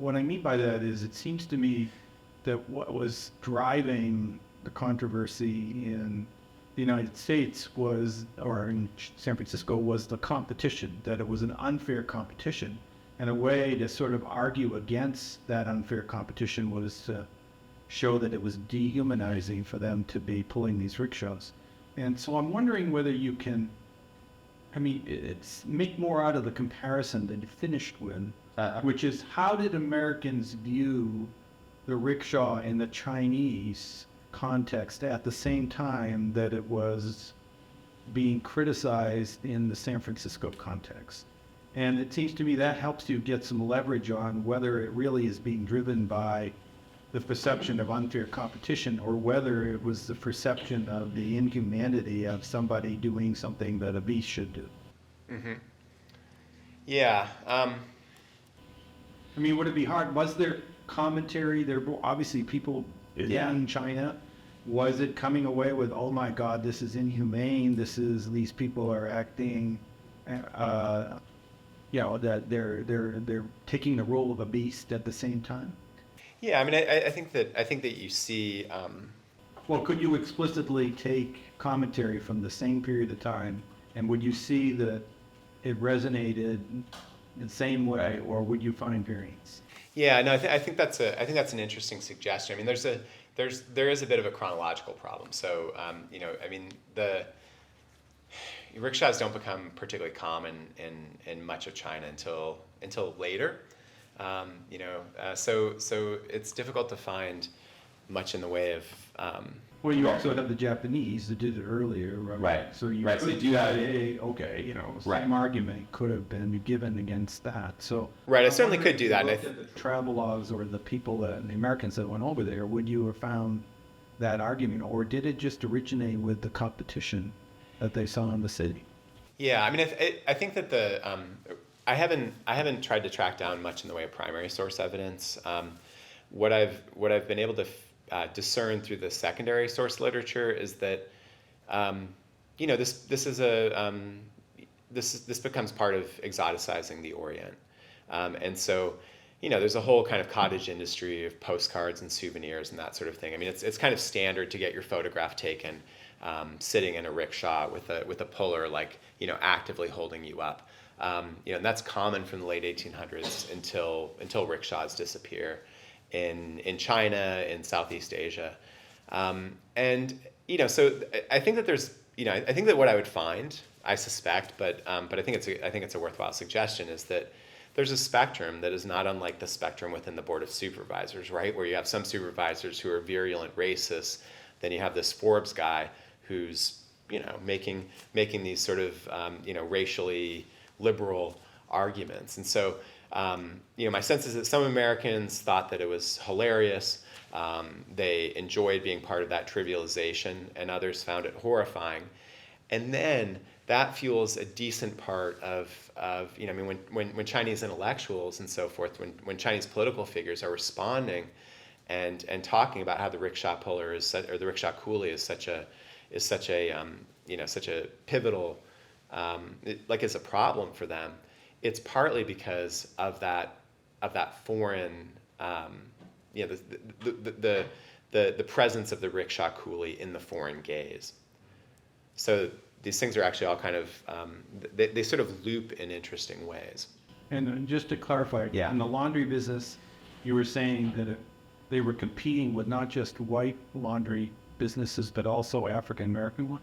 what I mean by that is it seems to me that what was driving the controversy in the United States was, or in San Francisco, was the competition, that it was an unfair competition. And a way to sort of argue against that unfair competition was to show that it was dehumanizing for them to be pulling these rickshaws. And so I'm wondering whether you can, it's make more out of the comparison than you finished with, which is how did Americans view the rickshaw in the Chinese context at the same time that it was being criticized in the San Francisco context? And it seems to me that helps you get some leverage on whether it really is being driven by the perception of unfair competition or whether it was the perception of the inhumanity of somebody doing something that a beast should do. Mm-hmm. Yeah. Would it be hard? Was there commentary? There were obviously people in China. Was it coming away with, oh my God, this is inhumane. These people are acting, that they're taking the role of a beast at the same time? Yeah, I think that you see. Well, could you explicitly take commentary from the same period of time, and would you see that it resonated the same way, or would you find variance? Yeah, no, I think that's an interesting suggestion. There is a bit of a chronological problem. So, the rickshaws don't become particularly common in much of China until later. So it's difficult to find much in the way of. Well, you also have the Japanese that did it earlier, right? Right. So you right. could So same argument could have been given against that. So right, I certainly could do that. And the travelogues or the people the Americans that went over there, would you have found that argument, or did it just originate with the competition that they saw in the city? Yeah, I think that I haven't tried to track down much in the way of primary source evidence. What I've been able to discern through the secondary source literature is that this becomes part of exoticizing the Orient, and so there's a whole kind of cottage industry of postcards and souvenirs and that sort of thing. It's kind of standard to get your photograph taken sitting in a rickshaw with a puller actively holding you up. And that's common from the late 1800s until rickshaws disappear in China, in Southeast Asia, so I think that I think that what I would find, I suspect, but I think it's a worthwhile suggestion, is that there's a spectrum that is not unlike the spectrum within the Board of Supervisors, right? Where you have some supervisors who are virulent racists, then you have this Forbes guy who's making these sort of racially liberal arguments. And so my sense is that some Americans thought that it was hilarious. They enjoyed being part of that trivialization, and others found it horrifying. And then that fuels a decent part of when Chinese intellectuals and so forth, when Chinese political figures are responding and talking about how the rickshaw puller or the rickshaw coolie is such a pivotal, is a problem for them. It's partly because of that foreign, the presence of the rickshaw coolie in the foreign gaze. So these things are actually all kind of, they sort of loop in interesting ways. And just to clarify, in the laundry business, you were saying that they were competing with not just white laundry businesses, but also African American ones?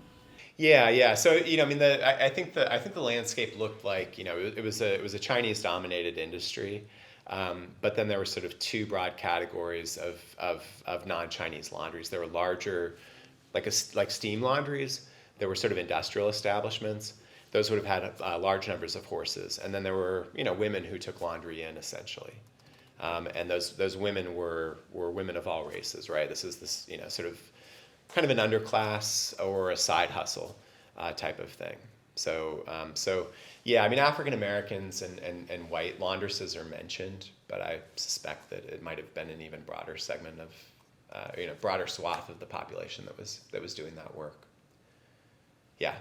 Yeah. So I think the landscape looked like it was a Chinese dominated industry, but then there were sort of two broad categories of non-Chinese laundries. There were larger, like steam laundries. There were sort of industrial establishments. Those would have had large numbers of horses, and then there were women who took laundry in essentially, and those women were women of all races, right? This is sort of kind of an underclass or a side hustle type of thing. So yeah, I mean, African Americans and white laundresses are mentioned, but I suspect that it might have been an even broader segment of, broader swath of the population that was doing that work. Yeah,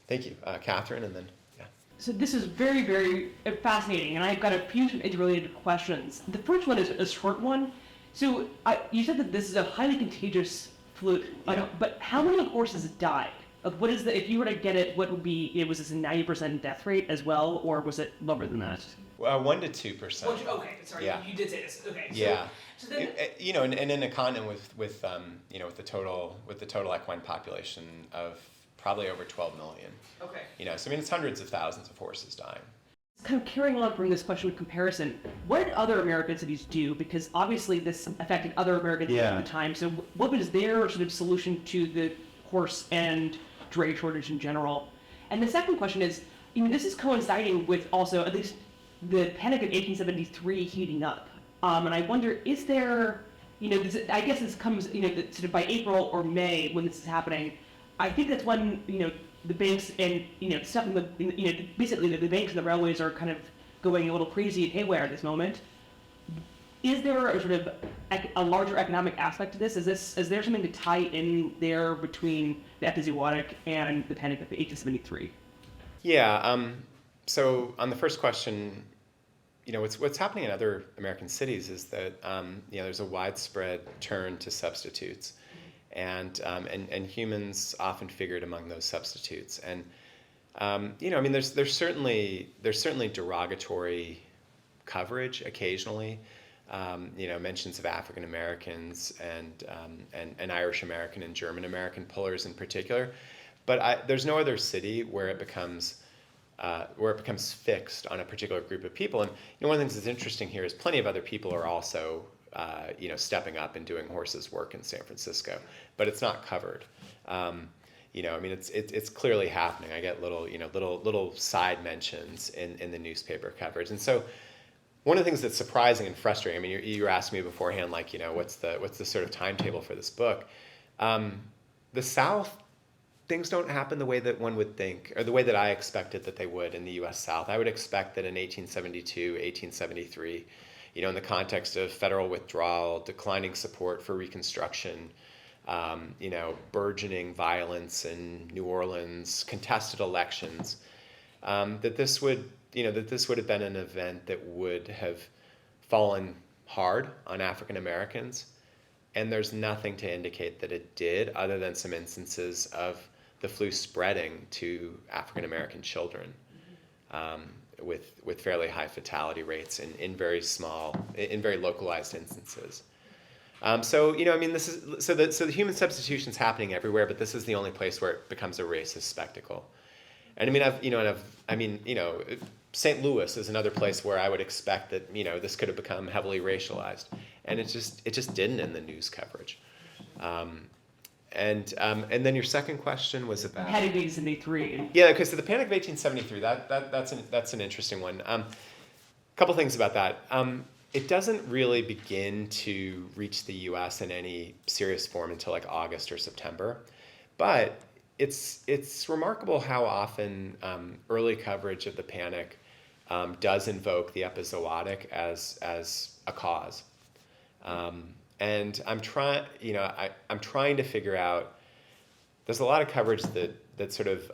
thank you, Catherine, and then yeah. So this is very, very fascinating, and I've got a few interrelated questions. The first one is a short one. So you said that this is a highly contagious flu, Yeah. but how many horses died? What is if you were to get it, what would be, was this a 90% death rate as well, or was it lower than that? 1 to 2%. Okay, sorry, Yeah. you did say this. Okay. Yeah. So then, And in a continent with the total equine population of probably over 12 million. okay. So I mean, it's hundreds of thousands of horses dying. Kind of carrying on from this question with comparison, what did other American cities do? Because obviously this affected other American cities Yeah. at the time. So what was their sort of solution to the horse and dray shortage in general? And the second question is, this is coinciding with also at least the Panic of 1873 heating up. And I wonder, is there, I guess this comes, sort of by April or May when this is happening. I think that's when, the banks and, stuff in the, basically the banks and the railways are kind of going a little crazy haywire at this moment. Is there a sort of a larger economic aspect to this? Is there something to tie in there between the epizootic and the Panic of 1873? Yeah. So on the first question, what's happening in other American cities is that there's a widespread turn to substitutes, and humans often figured among those substitutes. And there's certainly derogatory coverage occasionally. Mentions of African Americans and Irish American and German American pullers in particular, but there's no other city where it becomes fixed on a particular group of people. And one of the things that's interesting here is plenty of other people are also stepping up and doing horses work in San Francisco, but it's not covered. It's clearly happening. I get little side mentions in the newspaper coverage, and so. One of the things that's surprising and frustrating, I mean, you were asking me beforehand, what's the sort of timetable for this book? The South, things don't happen the way that one would think, or the way that I expected that they would in the U.S. South. I would expect that in 1872, 1873, in the context of federal withdrawal, declining support for Reconstruction, burgeoning violence in New Orleans, contested elections, that this would have been an event that would have fallen hard on African Americans, and there's nothing to indicate that it did, other than some instances of the flu spreading to African American children, with fairly high fatality rates in very localized instances. The human substitution's happening everywhere, but this is the only place where it becomes a racist spectacle. And St. Louis is another place where I would expect that this could have become heavily racialized, and it just didn't in the news coverage. And then your second question was about Panic of 1873. Yeah, okay. So the Panic of 1873, that's an interesting one. Couple things about that. It doesn't really begin to reach the U.S. in any serious form until like August or September, but it's remarkable how often early coverage of the panic does invoke the epizootic as a cause, and I'm trying to figure out. There's a lot of coverage that sort of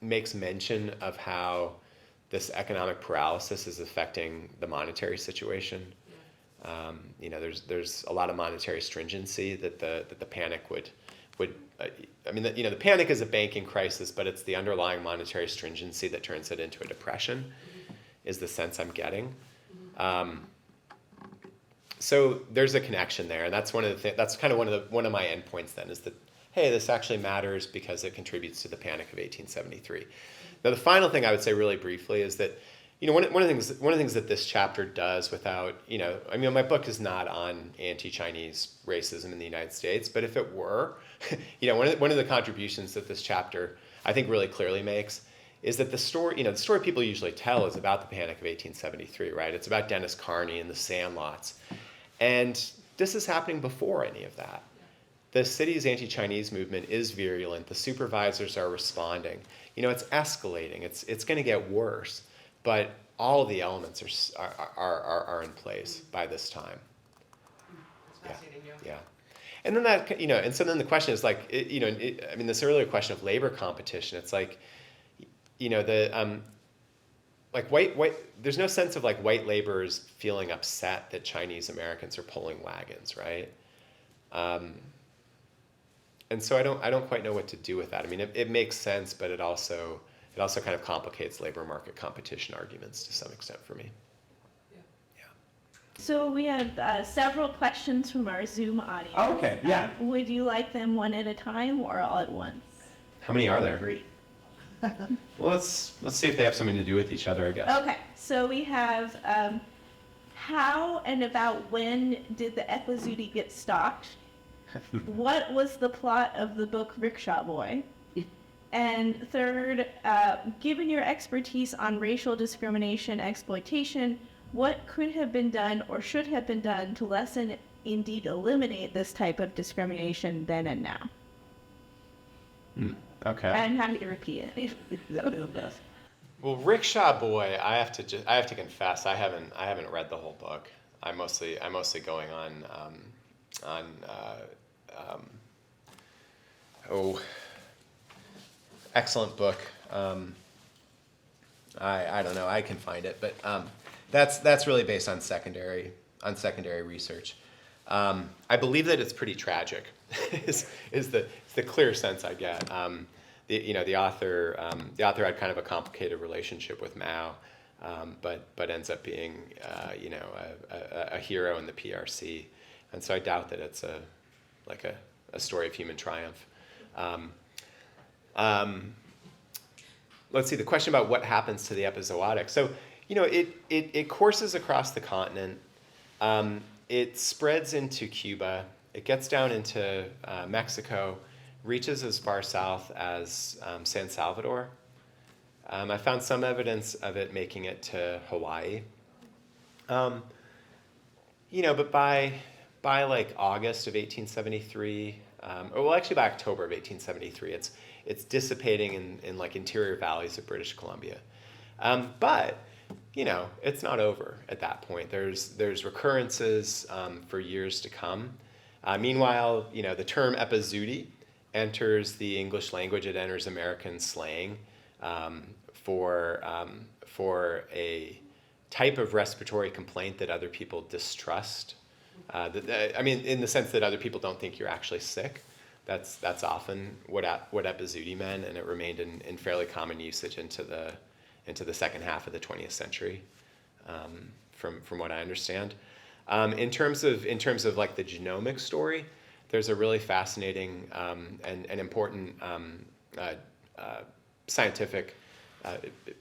makes mention of how this economic paralysis is affecting the monetary situation. There's a lot of monetary stringency that the panic would. The panic is a banking crisis, but it's the underlying monetary stringency that turns it into a depression, is the sense I'm getting. So there's a connection there, and that's that's kind of one of my endpoints. Then is that, hey, this actually matters because it contributes to the Panic of 1873. Now, the final thing I would say really briefly is that, one of the things that this chapter does without, my book is not on anti-Chinese racism in the United States, but if it were, one of the contributions that this chapter I think really clearly makes is that the story people usually tell is about the Panic of 1873, right? It's about Dennis Carney and the Sandlots, and this is happening before any of that. The city's anti-Chinese movement is virulent. The supervisors are responding. it's escalating. It's going to get worse, but all the elements are in place by this time. That's fascinating, Yeah. And then and so then the question is like, this earlier question of labor competition, it's like, like white, there's no sense of like white laborers feeling upset that Chinese Americans are pulling wagons, right? And so I don't quite know what to do with that. I mean, it makes sense, but it also kind of complicates labor market competition arguments to some extent for me. So we have several questions from our Zoom audience. Okay, yeah. Would you like them one at a time or all at once? How many are there? Three. Well, let's see if they have something to do with each other, I guess. Okay, so we have how and about when did the Epizootie get stocked? What was the plot of the book Rickshaw Boy? And third, given your expertise on racial discrimination exploitation, what could have been done or should have been done to lessen, indeed eliminate this type of discrimination then and now? Okay. I'm happy to repeat it. Well, Rickshaw Boy, I have to confess, I haven't read the whole book. I'm mostly going on excellent book. I don't know, I can find it, but that's really based on secondary research. I believe that it's pretty tragic. is the clear sense I get. The author had kind of a complicated relationship with Mao, but ends up being a hero in the PRC, and so I doubt that it's a story of human triumph. Let's see, the question about what happens to the epizootic. So, it courses across the continent. It spreads into Cuba. It gets down into Mexico, reaches as far south as San Salvador. I found some evidence of it making it to Hawaii. But by like August of 1873, actually by October of 1873, it's dissipating in like interior valleys of British Columbia. But it's not over at that point. There's recurrences for years to come. Meanwhile, the term epizootie enters the English language. It enters American slang for a type of respiratory complaint that other people distrust. In the sense that other people don't think you're actually sick. That's often what epizootie meant, and it remained in fairly common usage into the second half of the 20th century, from what I understand. In terms of like the genomic story, there's a really fascinating and important scientific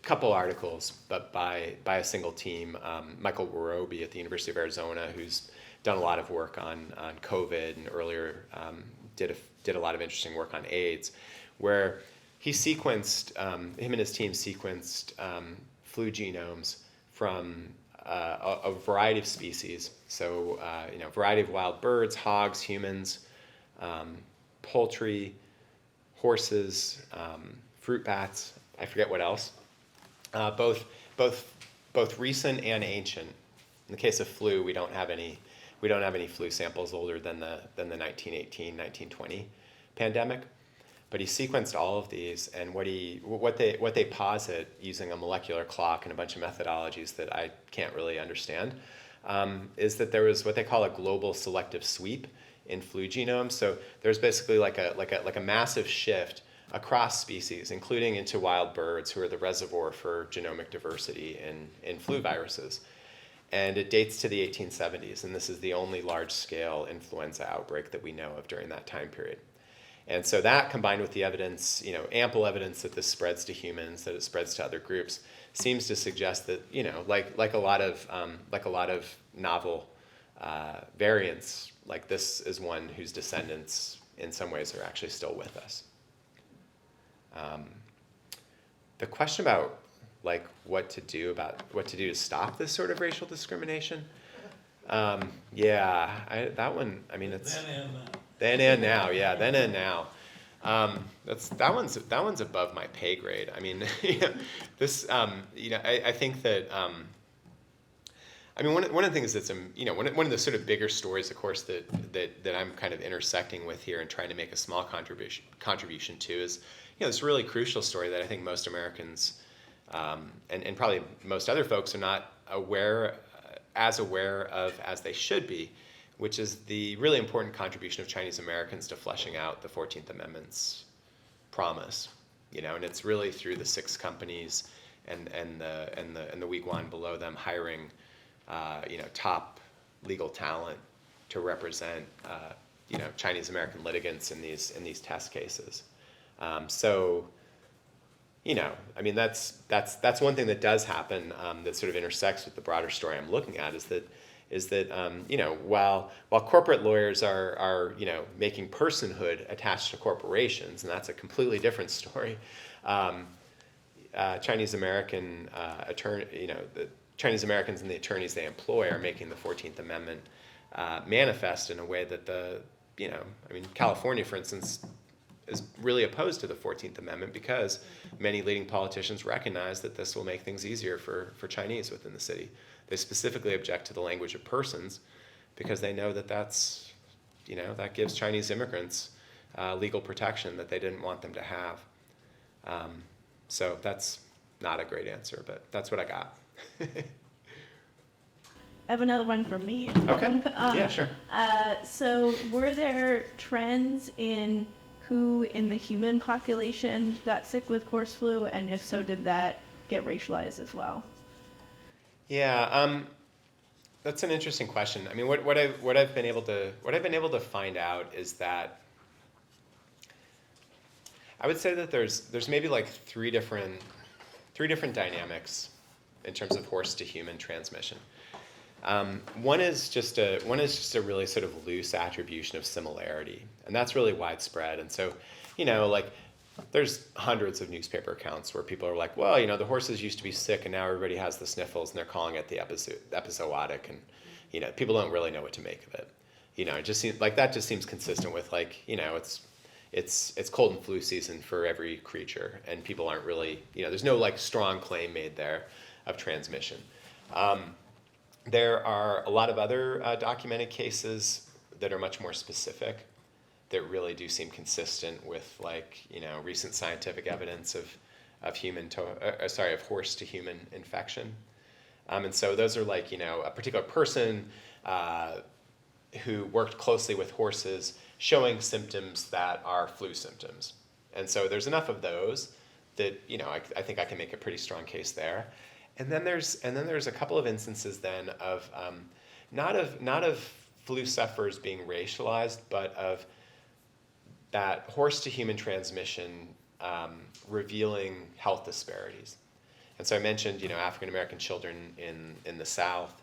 couple articles, but by a single team. Michael Worobi at the University of Arizona, who's done a lot of work on COVID and earlier did a lot of interesting work on AIDS, where he sequenced, him and his team sequenced flu genomes from a variety of species. So, a variety of wild birds, hogs, humans, poultry, horses, fruit bats. I forget what else. Both recent and ancient. In the case of flu, we don't have any flu samples older than the 1918, 1920 pandemic. But he sequenced all of these, and what they posit using a molecular clock and a bunch of methodologies that I can't really understand, is that there was what they call a global selective sweep in flu genomes. So there's basically like a massive shift across species, including into wild birds, who are the reservoir for genomic diversity in flu viruses. And it dates to the 1870s, and this is the only large-scale influenza outbreak that we know of during that time period. And so that, combined with the evidence, ample evidence that this spreads to humans, that it spreads to other groups, seems to suggest that, like a lot of novel variants, like this is one whose descendants, in some ways, are actually still with us. The question about what to do to stop this sort of racial discrimination. That one. I mean, it's then and now. Yeah, then and now. That one's above my pay grade. I mean, this, I think that, I mean, one of the things that's, one of the sort of bigger stories, of course, that I'm kind of intersecting with here and trying to make a small contribution to is, this really crucial story that I think most Americans, and probably most other folks are not as aware of as they should be, which is the really important contribution of Chinese Americans to fleshing out the 14th Amendment's promise, and it's really through the 6 companies and the Weguan below them hiring, top legal talent to represent, Chinese American litigants in these test cases. So, I mean, that's one thing that does happen, that sort of intersects with the broader story I'm looking at is that while corporate lawyers are making personhood attached to corporations, and that's a completely different story, Chinese American the Chinese Americans and the attorneys they employ are making the 14th Amendment manifest in a way that California, for instance, is really opposed to the 14th Amendment because many leading politicians recognize that this will make things easier for Chinese within the city. They specifically object to the language of persons because they know that that gives Chinese immigrants legal protection that they didn't want them to have. So that's not a great answer, but that's what I got. I have another one for me. Okay. Yeah, sure. So were there trends in who in the human population got sick with horse flu, and if so, did that get racialized as well? Yeah, that's an interesting question. I mean, what I've been able to find out is that I would say that there's maybe like three different dynamics in terms of horse to human transmission. One is just a really sort of loose attribution of similarity, and that's really widespread. And so, there's hundreds of newspaper accounts where people are like, well, the horses used to be sick and now everybody has the sniffles and they're calling it the episodic, and people don't really know what to make of it. It just seems like that just seems consistent with it's cold and flu season for every creature, and people aren't really, there's no strong claim made there of transmission. There are a lot of other documented cases that are much more specific, that really do seem consistent with recent scientific evidence of horse to human infection. And so those are a particular person who worked closely with horses showing symptoms that are flu symptoms. And so there's enough of those that I think I can make a pretty strong case there. And then there's a couple of instances then of not of flu sufferers being racialized, but of that horse to human transmission revealing health disparities. And so I mentioned African American children in the South.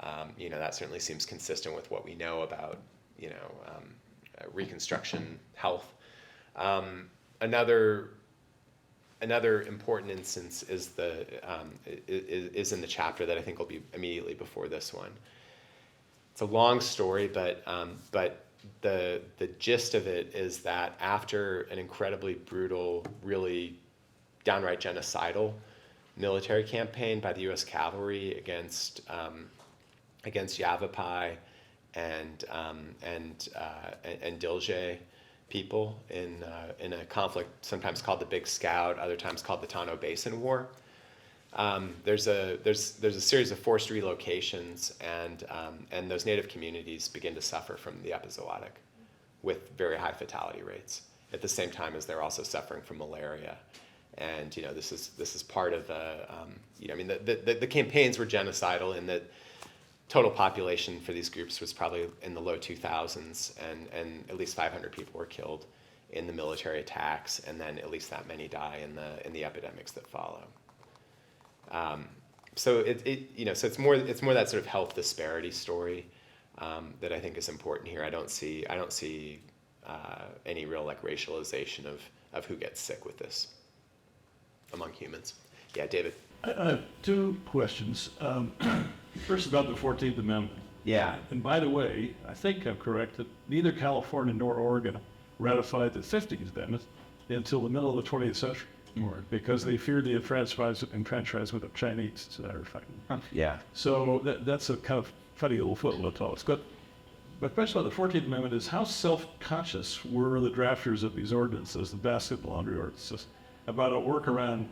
That certainly seems consistent with what we know about Reconstruction health. Another important instance is is in the chapter that I think will be immediately before this one. It's a long story, but the gist of it is that after an incredibly brutal, really downright genocidal military campaign by the U.S. cavalry against Yavapai and Dilje people in a conflict sometimes called the Big Scout, other times called the Tano Basin War. There's a series of forced relocations, and those native communities begin to suffer from the epizootic with very high fatality rates at the same time as they're also suffering from malaria. And this is part of the campaigns were genocidal in that total population for these groups was probably in the low 2000s, and at least 500 people were killed in the military attacks, and then at least that many die in the epidemics that follow. So it's more that sort of health disparity story that I think is important here. I don't see any real racialization of who gets sick with this among humans. Yeah, David. I have two questions. First, about the 14th Amendment. Yeah. And by the way, I think I'm correct that neither California nor Oregon ratified the 15th Amendment until the middle of the 20th century, because they feared the enfranchisement of Chinese, as a matter of fact. Yeah. So that's a kind of funny little footnote to all this. But my question about the 14th Amendment is, how self-conscious were the drafters of these ordinances, the basket laundry ordinances, about a workaround,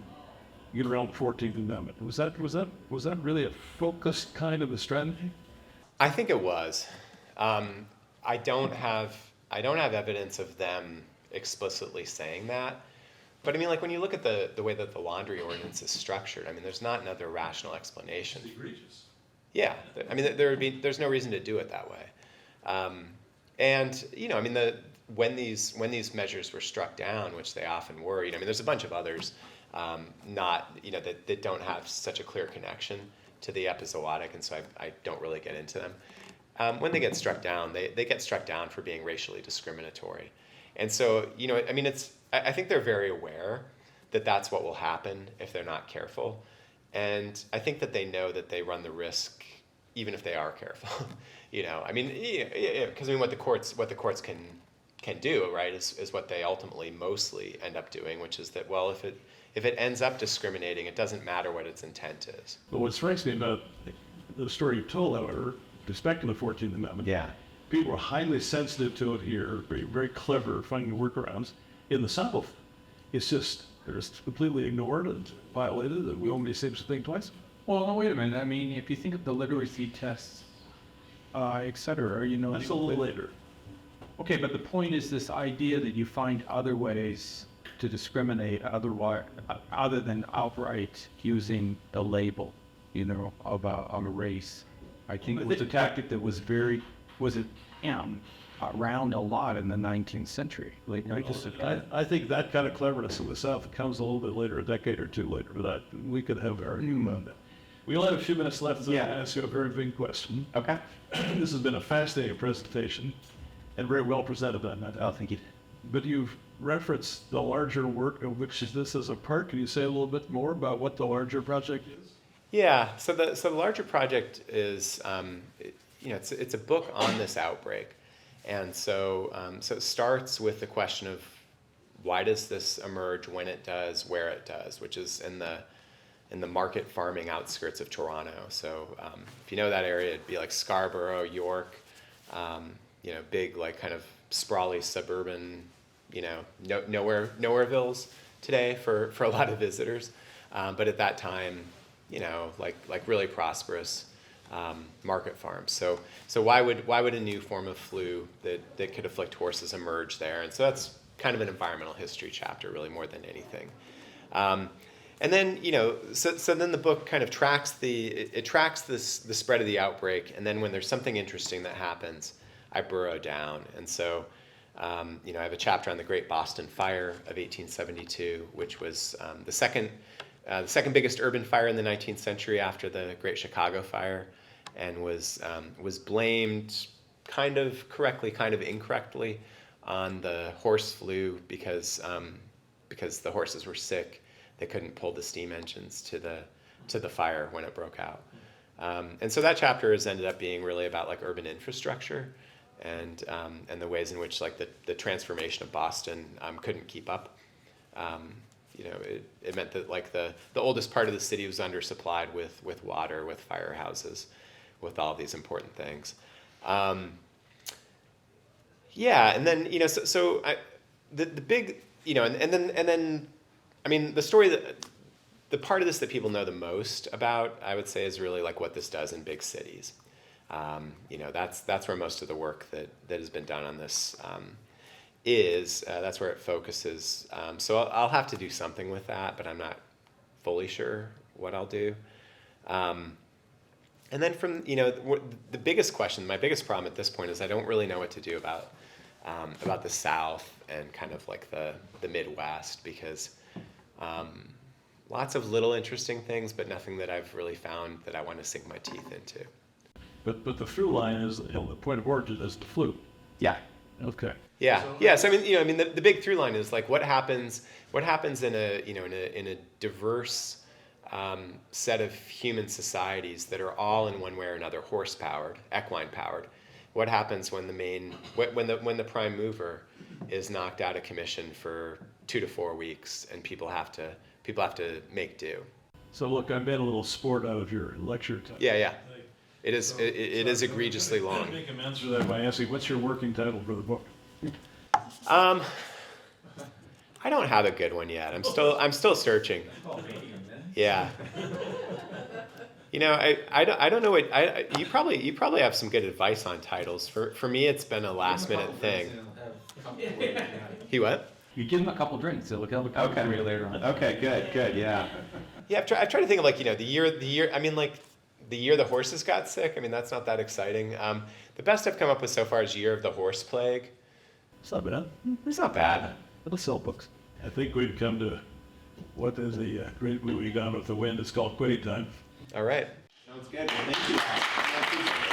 get around the 14th Amendment? Was that really a focused kind of a strategy? I think it was. I don't have evidence of them explicitly saying that. But I mean, like when you look at the way that the laundry ordinance is structured, I mean, there's not another rational explanation. It's egregious. Yeah, I mean, there's no reason to do it that way. And you know, I mean, when these measures were struck down, which they often were, you know, I mean, there's a bunch of others, not, you know, that don't have such a clear connection to the epizootic, and so I don't really get into them. When they get struck down, they get struck down for being racially discriminatory. And so, you know, I mean, I think they're very aware that that's what will happen if they're not careful. And I think that they know that they run the risk, even if they are careful. You know, I mean, because I mean, what the courts can do, right, is what they ultimately mostly end up doing, which is that, well, if it ends up discriminating, it doesn't matter what its intent is. But what strikes me about the story you told, however, respecting the 14th Amendment, Yeah. people were highly sensitive to it here, very clever, finding workarounds. In the South, it's just, they're just completely ignored and violated, and nobody seems to think twice. Well, no, wait a minute. I mean, if you think of the literacy tests, et cetera, you know. That's a little later. Okay, but the point is this idea that you find other ways to discriminate other than outright using a label, you know, of a race. I think it was a tactic that was around a lot in the 19th century, late 19th century. I think that kind of cleverness in the South comes a little bit later, a decade or two later, but we could have our argument about that. We only have a few minutes left, so Yeah. I'm going to ask you a very big question. Okay. This has been a fascinating presentation and very well presented on that. Oh, thank you. But you've referenced the larger work of which this is a part. Can you say a little bit more about what the larger project is? Yeah. So the larger project is, you know, it's a book on this outbreak, and so it starts with the question of why does this emerge, when it does, where it does, which is in the market farming outskirts of Toronto. So if you know that area, it'd be like Scarborough, York, you know, big, like, kind of sprawly suburban, you know, nowherevilles today for a lot of visitors. But at that time, you know, like really prosperous market farms. So why would a new form of flu that could afflict horses emerge there? And so that's kind of an environmental history chapter, really, more than anything. And then, you know, so then the book kind of tracks the spread of the outbreak, and then when there's something interesting that happens, I burrow down. And so, you know, I have a chapter on the Great Boston Fire of 1872, which was the second biggest urban fire in the 19th century after the Great Chicago Fire, and was blamed kind of correctly, kind of incorrectly, on the horse flu because the horses were sick. They couldn't pull the steam engines to the fire when it broke out. And so that chapter has ended up being really about, like, urban infrastructure and the ways in which, like, the transformation of Boston couldn't keep up. You know, it meant that, like, the oldest part of the city was undersupplied with water, with firehouses, with all of these important things. Yeah, and then, you know, the big, you know, and then I mean, the story the part of this that people know the most about, I would say, is really, like, what this does in big cities. You know, that's where most of the work that has been done on this is. That's where it focuses. So I'll have to do something with that, but I'm not fully sure what I'll do. And then from, you know, the biggest question, my biggest problem at this point is I don't really know what to do about the South and kind of like the Midwest, because lots of little interesting things, but nothing that I've really found that I want to sink my teeth into. But the through line is, you know, the point of origin is the flu. Yeah. Okay. Yeah. Yeah. So I mean, you know, I mean, the big through line is, like, what happens in a diverse set of human societies that are all in one way or another horse powered, equine powered. What happens when the prime mover is knocked out of commission for 2 to 4 weeks, and people have to make do. So look, I made a little sport out of your lecture time. Yeah. It is egregiously long. Make him answer that by asking, what's your working title for the book? I don't have a good one yet. I'm still searching. Yeah. You know, I don't know what you probably have some good advice on titles. For me, it's been a last minute thing. He what? You give him a couple drinks, he'll come for you later on. Okay, good, yeah. Yeah, I've tried to think of, like, you know, the year. I mean, like, the year the horses got sick. I mean, that's not that exciting. The best I've come up with so far is Year of the Horse Plague. It's not bad. It's not bad. It'll sell books. I think we've come to what is the great movie Gone with the Wind. It's called Quitting Time. All right. Sounds good. Thank you.